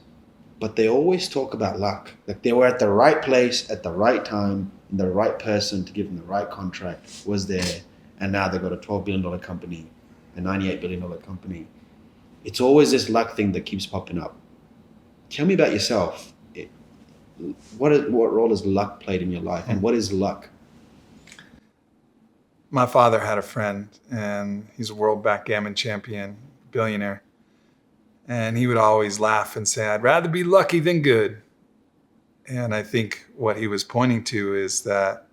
but they always talk about luck. Like they were at the right place at the right time, and the right person to give them the right contract was there, and now they've got a $12 billion company, a $98 billion company. It's always this luck thing that keeps popping up. Tell me about yourself. What role has luck played in your life, and what is luck? My father had a friend, and he's a world backgammon champion, billionaire. And he would always laugh and say, "I'd rather be lucky than good." And I think what he was pointing to is that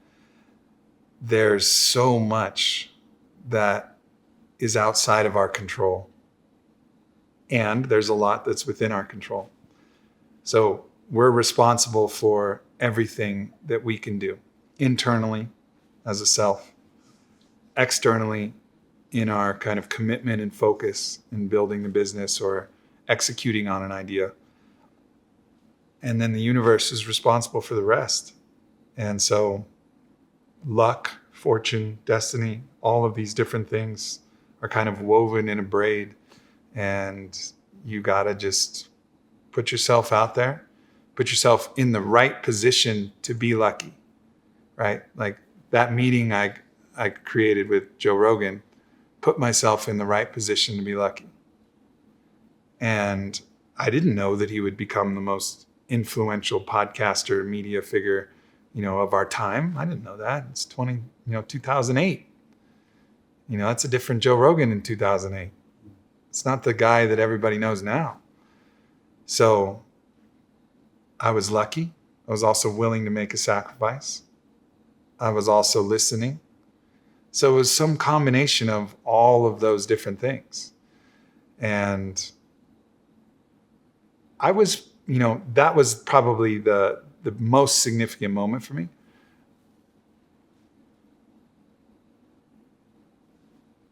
there's so much that is outside of our control. And there's a lot that's within our control. So we're responsible for everything that we can do internally as a self, externally in our kind of commitment and focus in building the business or executing on an idea. And then the universe is responsible for the rest. And so luck, fortune, destiny, all of these different things are kind of woven in a braid. And you got to just put yourself out there, put yourself in the right position to be lucky, right? Like that meeting I created with Joe Rogan, put myself in the right position to be lucky. And I didn't know that he would become the most influential podcaster, media figure, of our time. I didn't know that. It's 2008. That's a different Joe Rogan in 2008. It's not the guy that everybody knows now. So I was lucky. I was also willing to make a sacrifice. I was also listening. So it was some combination of all of those different things. And I was, that was probably the most significant moment for me.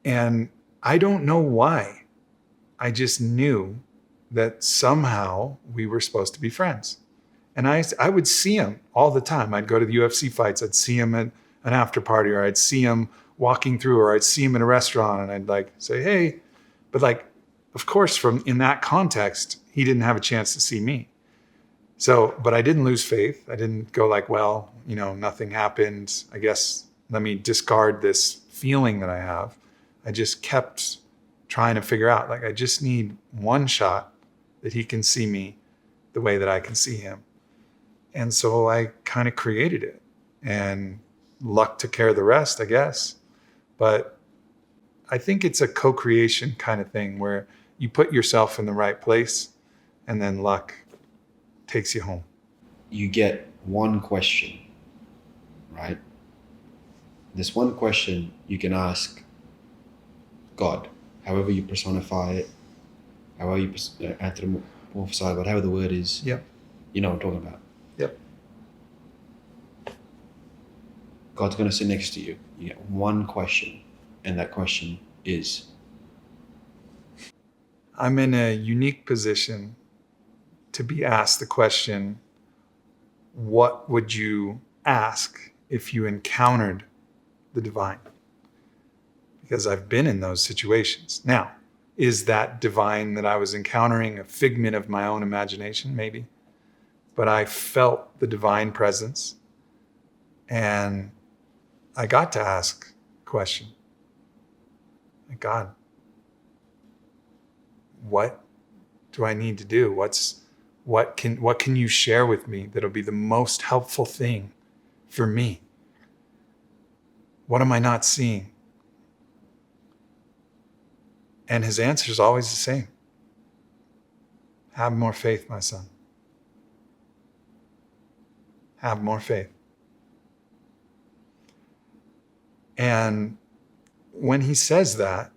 And I don't know why. I just knew that somehow we were supposed to be friends. And I would see him all the time. I'd go to the UFC fights. I'd see him at an after party, or I'd see him walking through, or I'd see him in a restaurant, and I'd like say, "Hey," but like, of course, from in that context, he didn't have a chance to see me. So, but I didn't lose faith. I didn't go like, well, nothing happened. I guess let me discard this feeling that I have. I just kept trying to figure out, like, I just need one shot that he can see me the way that I can see him. And so I kind of created it, and luck took care of the rest, I guess. But I think it's a co-creation kind of thing where you put yourself in the right place and then luck takes you home. You get one question, right? This one question you can ask God, however you personify it, however you anthropomorphize, whatever the word is. Yep. You know what I'm talking about. Yep. God's going to sit next to you. You get one question, and that question is? I'm in a unique position to be asked the question, what would you ask if you encountered the divine? Because I've been in those situations. Now, is that divine that I was encountering a figment of my own imagination? Maybe. But I felt the divine presence, and I got to ask a question. Like, God, what do I need to do? What can you share with me that'll be the most helpful thing for me? What am I not seeing? And his answer is always the same. Have more faith, my son. Have more faith. And when he says that,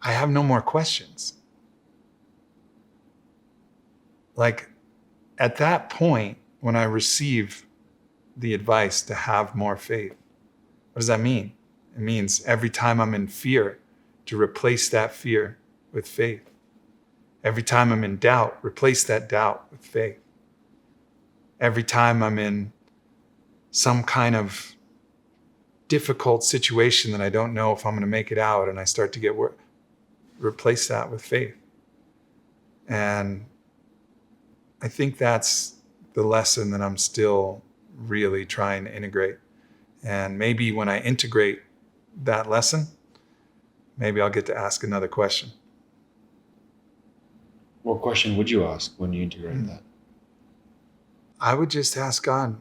I have no more questions. Like, at that point, when I receive the advice to have more faith, what does that mean? It means every time I'm in fear, to replace that fear with faith. Every time I'm in doubt, replace that doubt with faith. Every time I'm in some kind of difficult situation that I don't know if I'm going to make it out, and I start to get worried, replace that with faith. And I think that's the lesson that I'm still really trying to integrate. And maybe when I integrate that lesson, maybe I'll get to ask another question. What question would you ask when you integrate that? I would just ask God,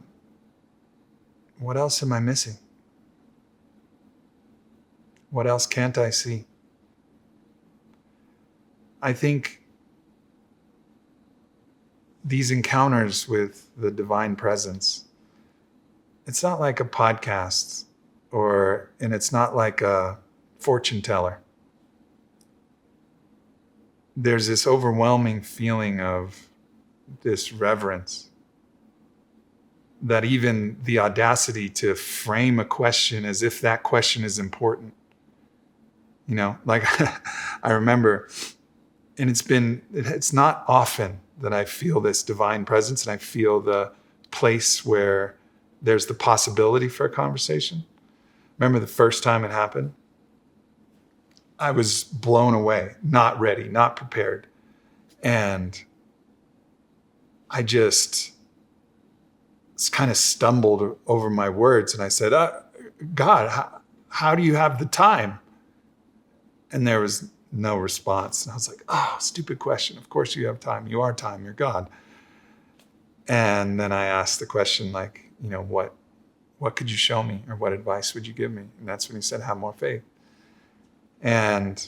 what else am I missing? What else can't I see? I think these encounters with the divine presence, it's not like a podcast and it's not like a fortune teller. There's this overwhelming feeling of this reverence, that even the audacity to frame a question as if that question is important. Like I remember, and it's not often that I feel this divine presence and I feel the place where there's the possibility for a conversation. Remember the first time it happened? I was blown away, not ready, not prepared. And I just kind of stumbled over my words, and I said, God, how do you have the time? And there was no response. And I was like, oh, stupid question. Of course you have time. You are time. You're God. And then I asked the question, like, what could you show me, or what advice would you give me? And that's when he said, have more faith. And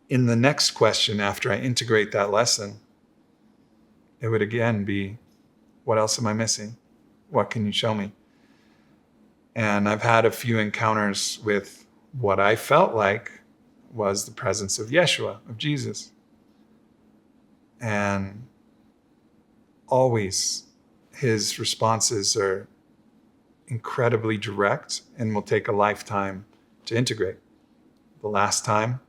in the next question, after I integrate that lesson, it would again be, what else am I missing? What can you show me? And I've had a few encounters with what I felt like was the presence of Yeshua, of Jesus. And always his responses are incredibly direct and will take a lifetime to integrate. The last time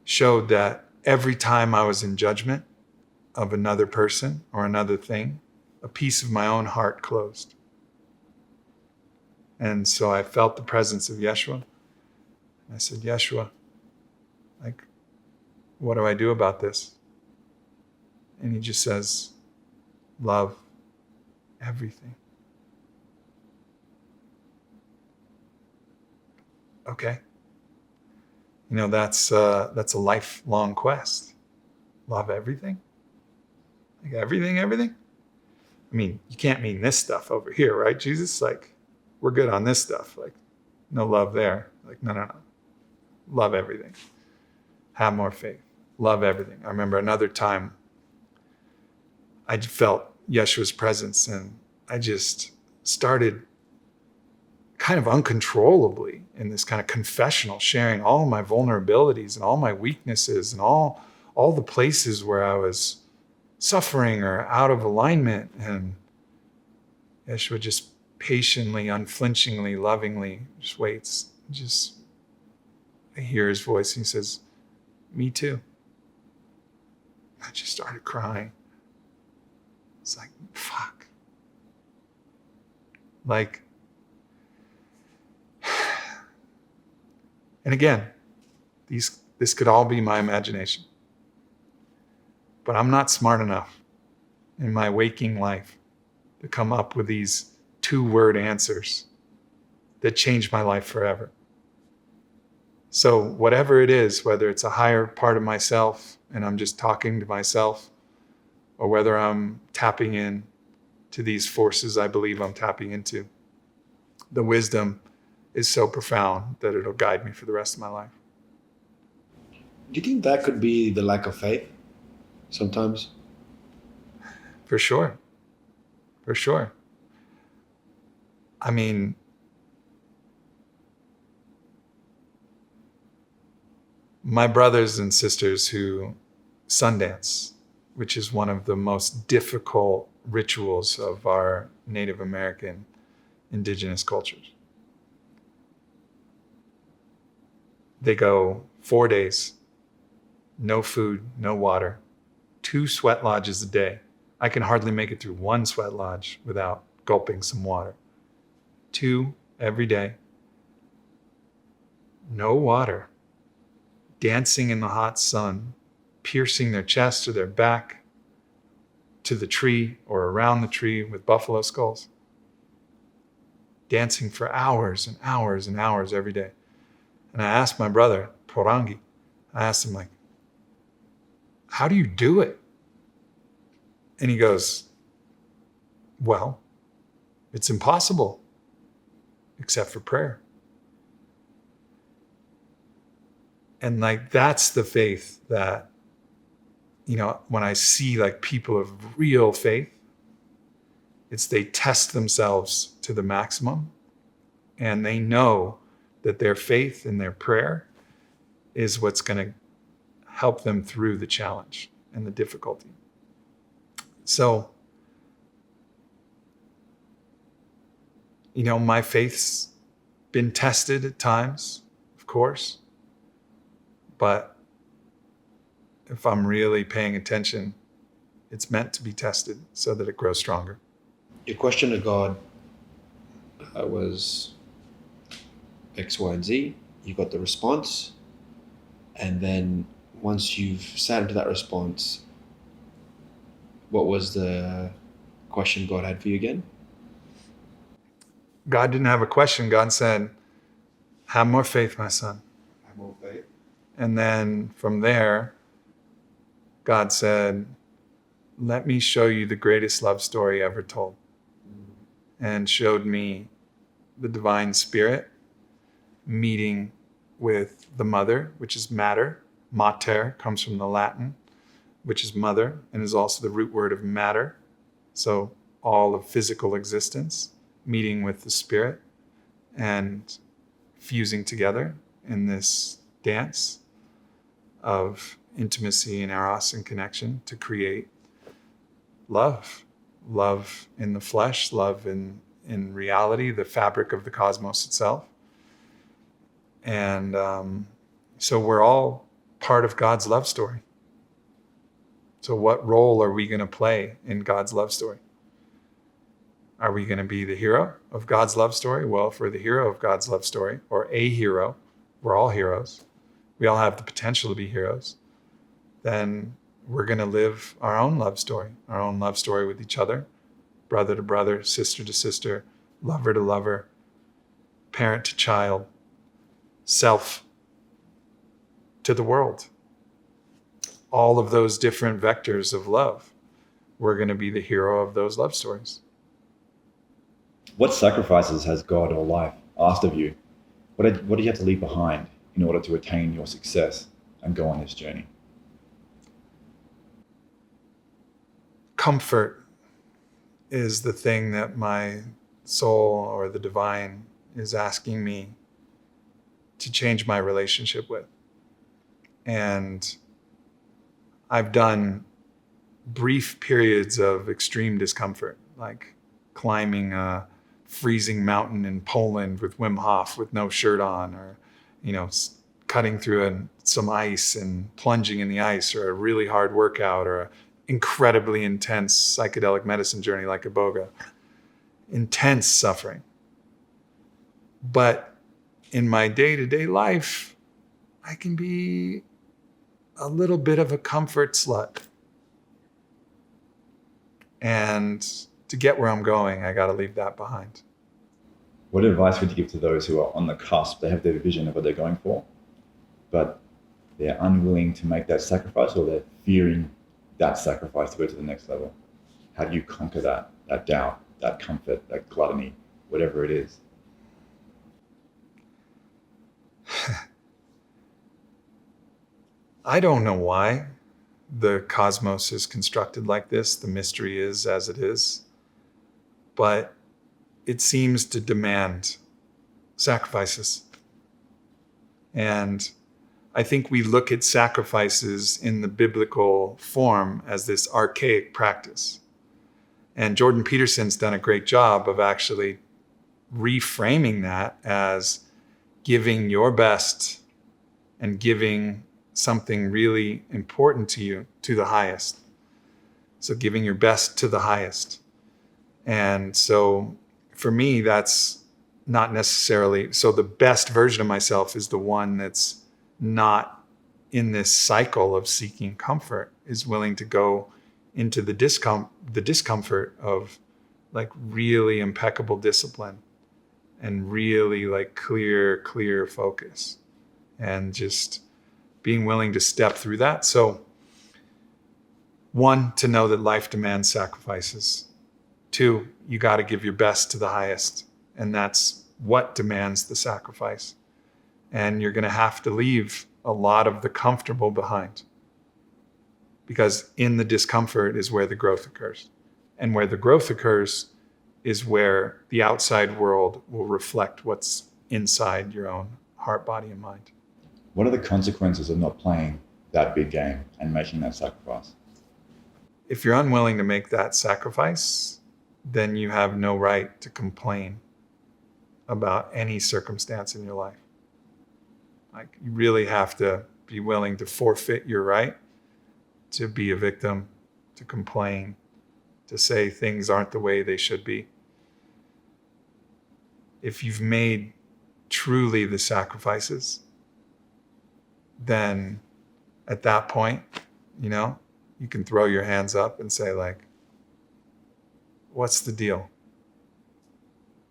showed that every time I was in judgment of another person or another thing, a piece of my own heart closed. And so I felt the presence of Yeshua. I said, Yeshua, like, what do I do about this? And he just says, love everything. Okay. You know, that's a lifelong quest. Love everything? Like everything? I mean, you can't mean this stuff over here, right, Jesus? Like, we're good on this stuff. Like, no love there. Like, no. Love everything. Have more faith. Love everything. I remember another time I felt Yeshua's presence, and I just started kind of uncontrollably in this kind of confessional, sharing all my vulnerabilities and all my weaknesses and all the places where I was suffering or out of alignment. And Yeshua just patiently, unflinchingly, lovingly just waits. I hear his voice and he says, me too. I just started crying. It's like, fuck. Like, and again, this could all be my imagination. But I'm not smart enough in my waking life to come up with these 2-word answers that change my life forever. So whatever it is, whether it's a higher part of myself and I'm just talking to myself, or whether I'm tapping in to these forces I believe I'm tapping into, the wisdom is so profound that it'll guide me for the rest of my life. Do you think that could be the lack of faith sometimes? For sure. I mean, my brothers and sisters who Sundance, which is one of the most difficult rituals of our Native American indigenous cultures. They go 4 days, no food, no water, 2 sweat lodges a day. I can hardly make it through 1 sweat lodge without gulping some water. 2 every day, no water, dancing in the hot sun, piercing their chest or their back to the tree or around the tree with buffalo skulls, dancing for hours and hours and hours every day. And I asked my brother, Porangi, I asked him, like, how do you do it? And he goes, well, it's impossible except for prayer. And like, that's the faith that, you know, when I see like people of real faith, it's they test themselves to the maximum and they know that their faith and their prayer is what's going to help them through the challenge and the difficulty. So, you know, my faith's been tested at times, of course, but if I'm really paying attention, it's meant to be tested so that it grows stronger. Your question to God was X, Y, and Z. You got the response. And then once you've sat into that response, what was the question God had for you again? God didn't have a question. God said, have more faith, my son. Have more faith. And then from there, God said, let me show you the greatest love story ever told. And showed me the divine spirit meeting with the mother, which is matter. Mater comes from the Latin, which is mother, and is also the root word of matter. So all of physical existence, meeting with the spirit and fusing together in this dance of intimacy and eros and connection to create love in the flesh, love in reality, the fabric of the cosmos itself. And so we're all part of God's love story. So what role are we going to play in God's love story? Are we going to be the hero of God's love story? Well, if we're the hero of God's love story, or a hero, we're all heroes. We all have the potential to be heroes. Then we're going to live our own love story with each other, brother to brother, sister to sister, lover to lover, parent to child, self to the world. All of those different vectors of love, we're going to be the hero of those love stories. What sacrifices has God or life asked of you? What do you have to leave behind in order to attain your success and go on this journey? Comfort is the thing that my soul or the divine is asking me to change my relationship with. And I've done brief periods of extreme discomfort, like climbing a freezing mountain in Poland with Wim Hof with no shirt on, or, cutting through some ice and plunging in the ice, or a really hard workout, or an incredibly intense psychedelic medicine journey like Iboga. Intense suffering. But in my day-to-day life, I can be a little bit of a comfort slut. And to get where I'm going, I got to leave that behind. What advice would you give to those who are on the cusp? They have their vision of what they're going for, but they're unwilling to make that sacrifice, or they're fearing that sacrifice to go to the next level? How do you conquer that doubt, that comfort, that gluttony, whatever it is? I don't know why the cosmos is constructed like this. The mystery is as it is. But it seems to demand sacrifices. And I think we look at sacrifices in the biblical form as this archaic practice. And Jordan Peterson's done a great job of actually reframing that as giving your best and giving something really important to you to the highest. So giving your best to the highest. And so for me, that's not necessarily, so the best version of myself is the one that's not in this cycle of seeking comfort, is willing to go into the discomfort of like really impeccable discipline and really like clear focus, and just being willing to step through that. So one, to know that life demands sacrifices. Two, you got to give your best to the highest, and that's what demands the sacrifice. And you're going to have to leave a lot of the comfortable behind, because in the discomfort is where the growth occurs. And where the growth occurs is where the outside world will reflect what's inside your own heart, body, and mind. What are the consequences of not playing that big game and making that sacrifice? If you're unwilling to make that sacrifice, then you have no right to complain about any circumstance in your life. Like, you really have to be willing to forfeit your right to be a victim, to complain, to say things aren't the way they should be. If you've made truly the sacrifices, then at that point, you can throw your hands up and say, like, what's the deal?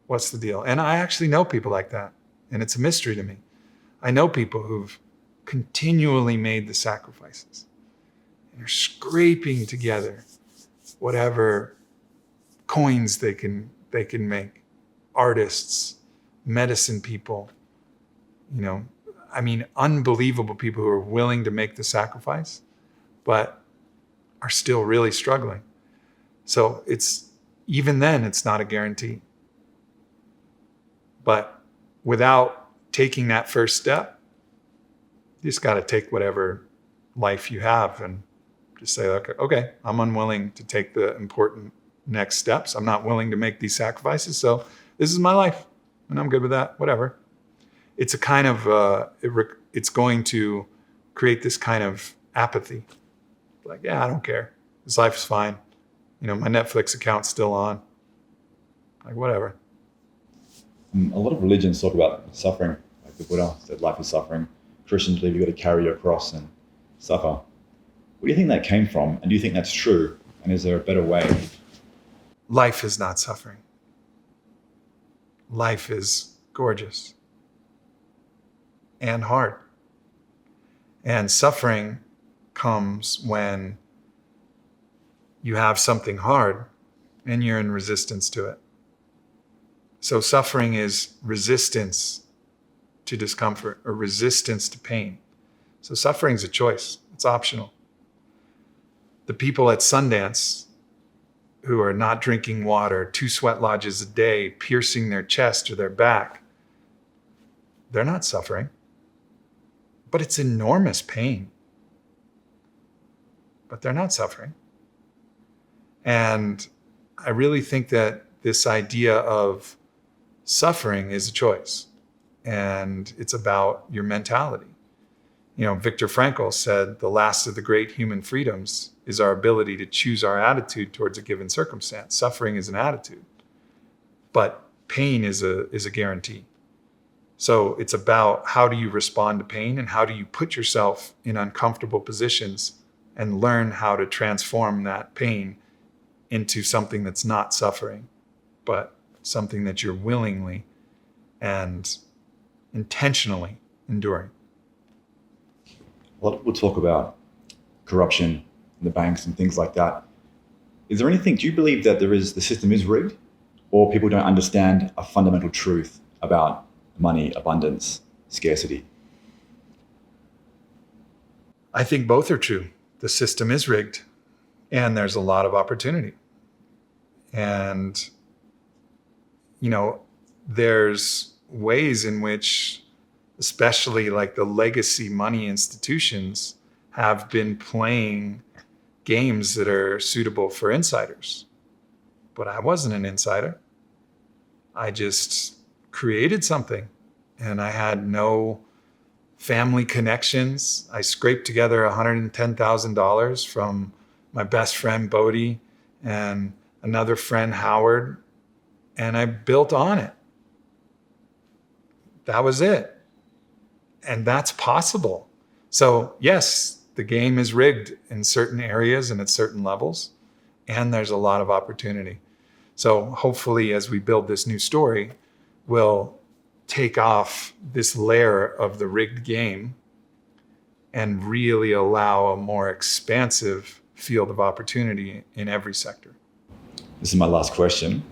What's the deal? And I actually know people like that, and it's a mystery to me. I know people who've continually made the sacrifices and are scraping together whatever coins they can make. Artists, medicine people, unbelievable people who are willing to make the sacrifice, but are still really struggling. So even then, it's not a guarantee. But without taking that first step, you just got to take whatever life you have and just say, okay, I'm unwilling to take the important next steps. I'm not willing to make these sacrifices. So this is my life, and I'm good with that, whatever. It's a kind of, it's going to create this kind of apathy. Like, yeah, I don't care. This life is fine. My Netflix account's still on. Like, whatever. A lot of religions talk about suffering. Like the Buddha said, life is suffering. Christians believe you've got to carry your cross and suffer. Where do you think that came from? And do you think that's true? And is there a better way? Life is not suffering. Life is gorgeous and hard. And suffering comes when you have something hard and you're in resistance to it. So suffering is resistance to discomfort or resistance to pain. So suffering is a choice. It's optional. The people at Sundance who are not drinking water, 2 sweat lodges a day, piercing their chest or their back, they're not suffering. But it's enormous pain. But they're not suffering. And I really think that this idea of suffering is a choice. And it's about your mentality. You know, Viktor Frankl said the last of the great human freedoms is our ability to choose our attitude towards a given circumstance. Suffering is an attitude, but pain is a guarantee. So it's about how do you respond to pain and how do you put yourself in uncomfortable positions and learn how to transform that pain into something that's not suffering, but something that you're willingly and intentionally enduring. A lot of people talk about corruption in the banks and things like that. Is there anything, do you believe that the system is rigged, or people don't understand a fundamental truth about money, abundance, scarcity? I think both are true. The system is rigged and there's a lot of opportunity. And, you know, there's ways in which, especially like the legacy money institutions, have been playing games that are suitable for insiders. But I wasn't an insider. I just created something and I had no family connections. I scraped together $110,000 from my best friend Bodie and another friend Howard, and I built Onnit. That was it. And that's possible. So yes, the game is rigged in certain areas and at certain levels, and there's a lot of opportunity. So hopefully as we build this new story, we'll take off this layer of the rigged game and really allow a more expansive field of opportunity in every sector. This is my last question.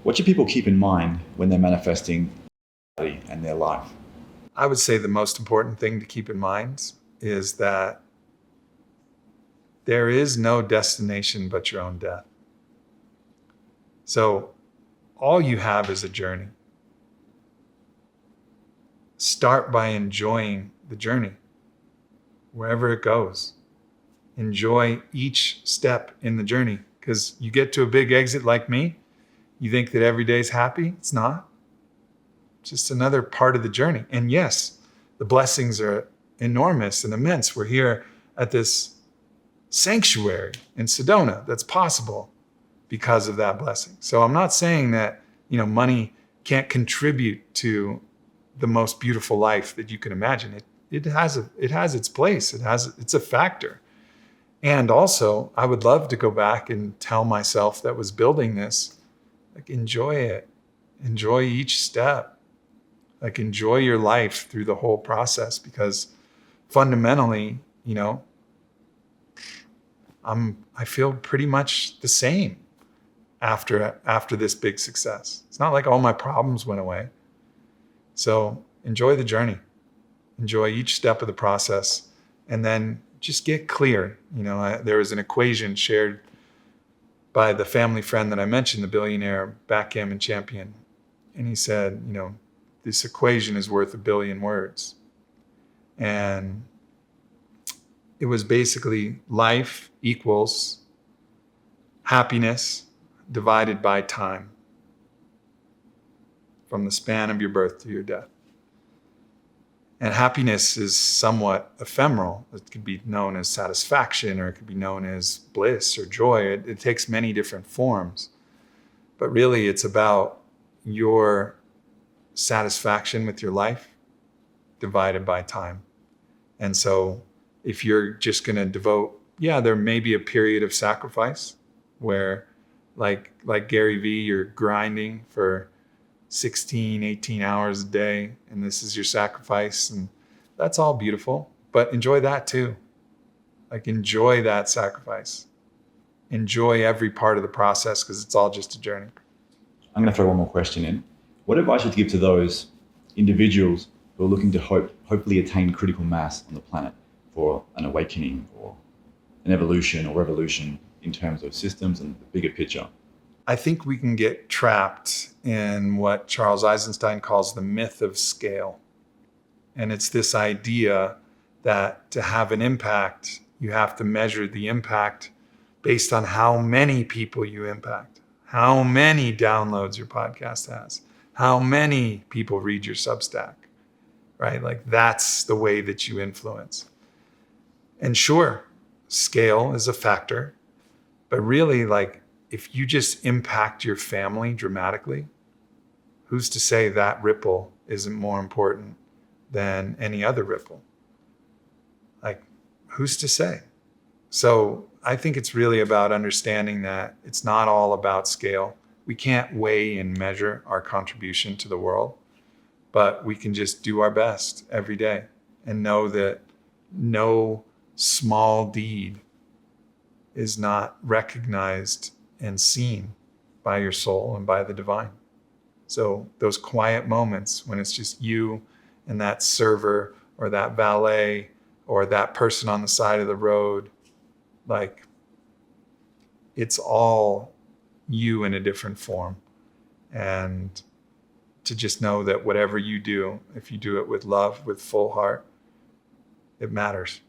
What should people keep in mind when they're manifesting and their life? I would say the most important thing to keep in mind is that there is no destination but your own death. So all you have is a journey. Start by enjoying the journey, wherever it goes. Enjoy each step in the journey, because you get to a big exit like me, you think that every day is happy. It's not. It's just another part of the journey. And yes, the blessings are enormous and immense. We're here at this sanctuary in Sedona that's possible because of that blessing. So I'm not saying that, money can't contribute to the most beautiful life that you can imagine. It has its place. It's a factor. And also, I would love to go back and tell myself that was building this, like, enjoy it. Enjoy each step. Like, enjoy your life through the whole process, because fundamentally, I feel pretty much the same after this big success. It's not like all my problems went away. So enjoy the journey. Enjoy each step of the process, and then just get clear. There was an equation shared by the family friend that I mentioned, the billionaire backgammon champion. And he said, this equation is worth 1 billion words. And it was basically life equals happiness divided by time, from the span of your birth to your death. And happiness is somewhat ephemeral. It could be known as satisfaction, or it could be known as bliss or joy. It takes many different forms. But really, it's about your satisfaction with your life divided by time. And so if you're just going to devote, there may be a period of sacrifice where like Gary Vee, you're grinding for 16, 18 hours a day, and this is your sacrifice, and that's all beautiful, but enjoy that too. Like, enjoy that sacrifice. Enjoy every part of the process, because it's all just a journey. I'm going to throw one more question in. What advice would you give to those individuals who are looking to hopefully attain critical mass on the planet for an awakening or an evolution or revolution in terms of systems and the bigger picture? I think we can get trapped in what Charles Eisenstein calls the myth of scale. And it's this idea that to have an impact, you have to measure the impact based on how many people you impact, how many downloads your podcast has, how many people read your Substack, right? Like, that's the way that you influence. And sure, scale is a factor, but really, like, if you just impact your family dramatically, who's to say that ripple isn't more important than any other ripple? Like, who's to say? So I think it's really about understanding that it's not all about scale. We can't weigh and measure our contribution to the world, but we can just do our best every day and know that no small deed is not recognized and seen by your soul and by the divine. So those quiet moments when it's just you and that server or that valet or that person on the side of the road, like, it's all you in a different form. And to just know that whatever you do, if you do it with love, with full heart, it matters.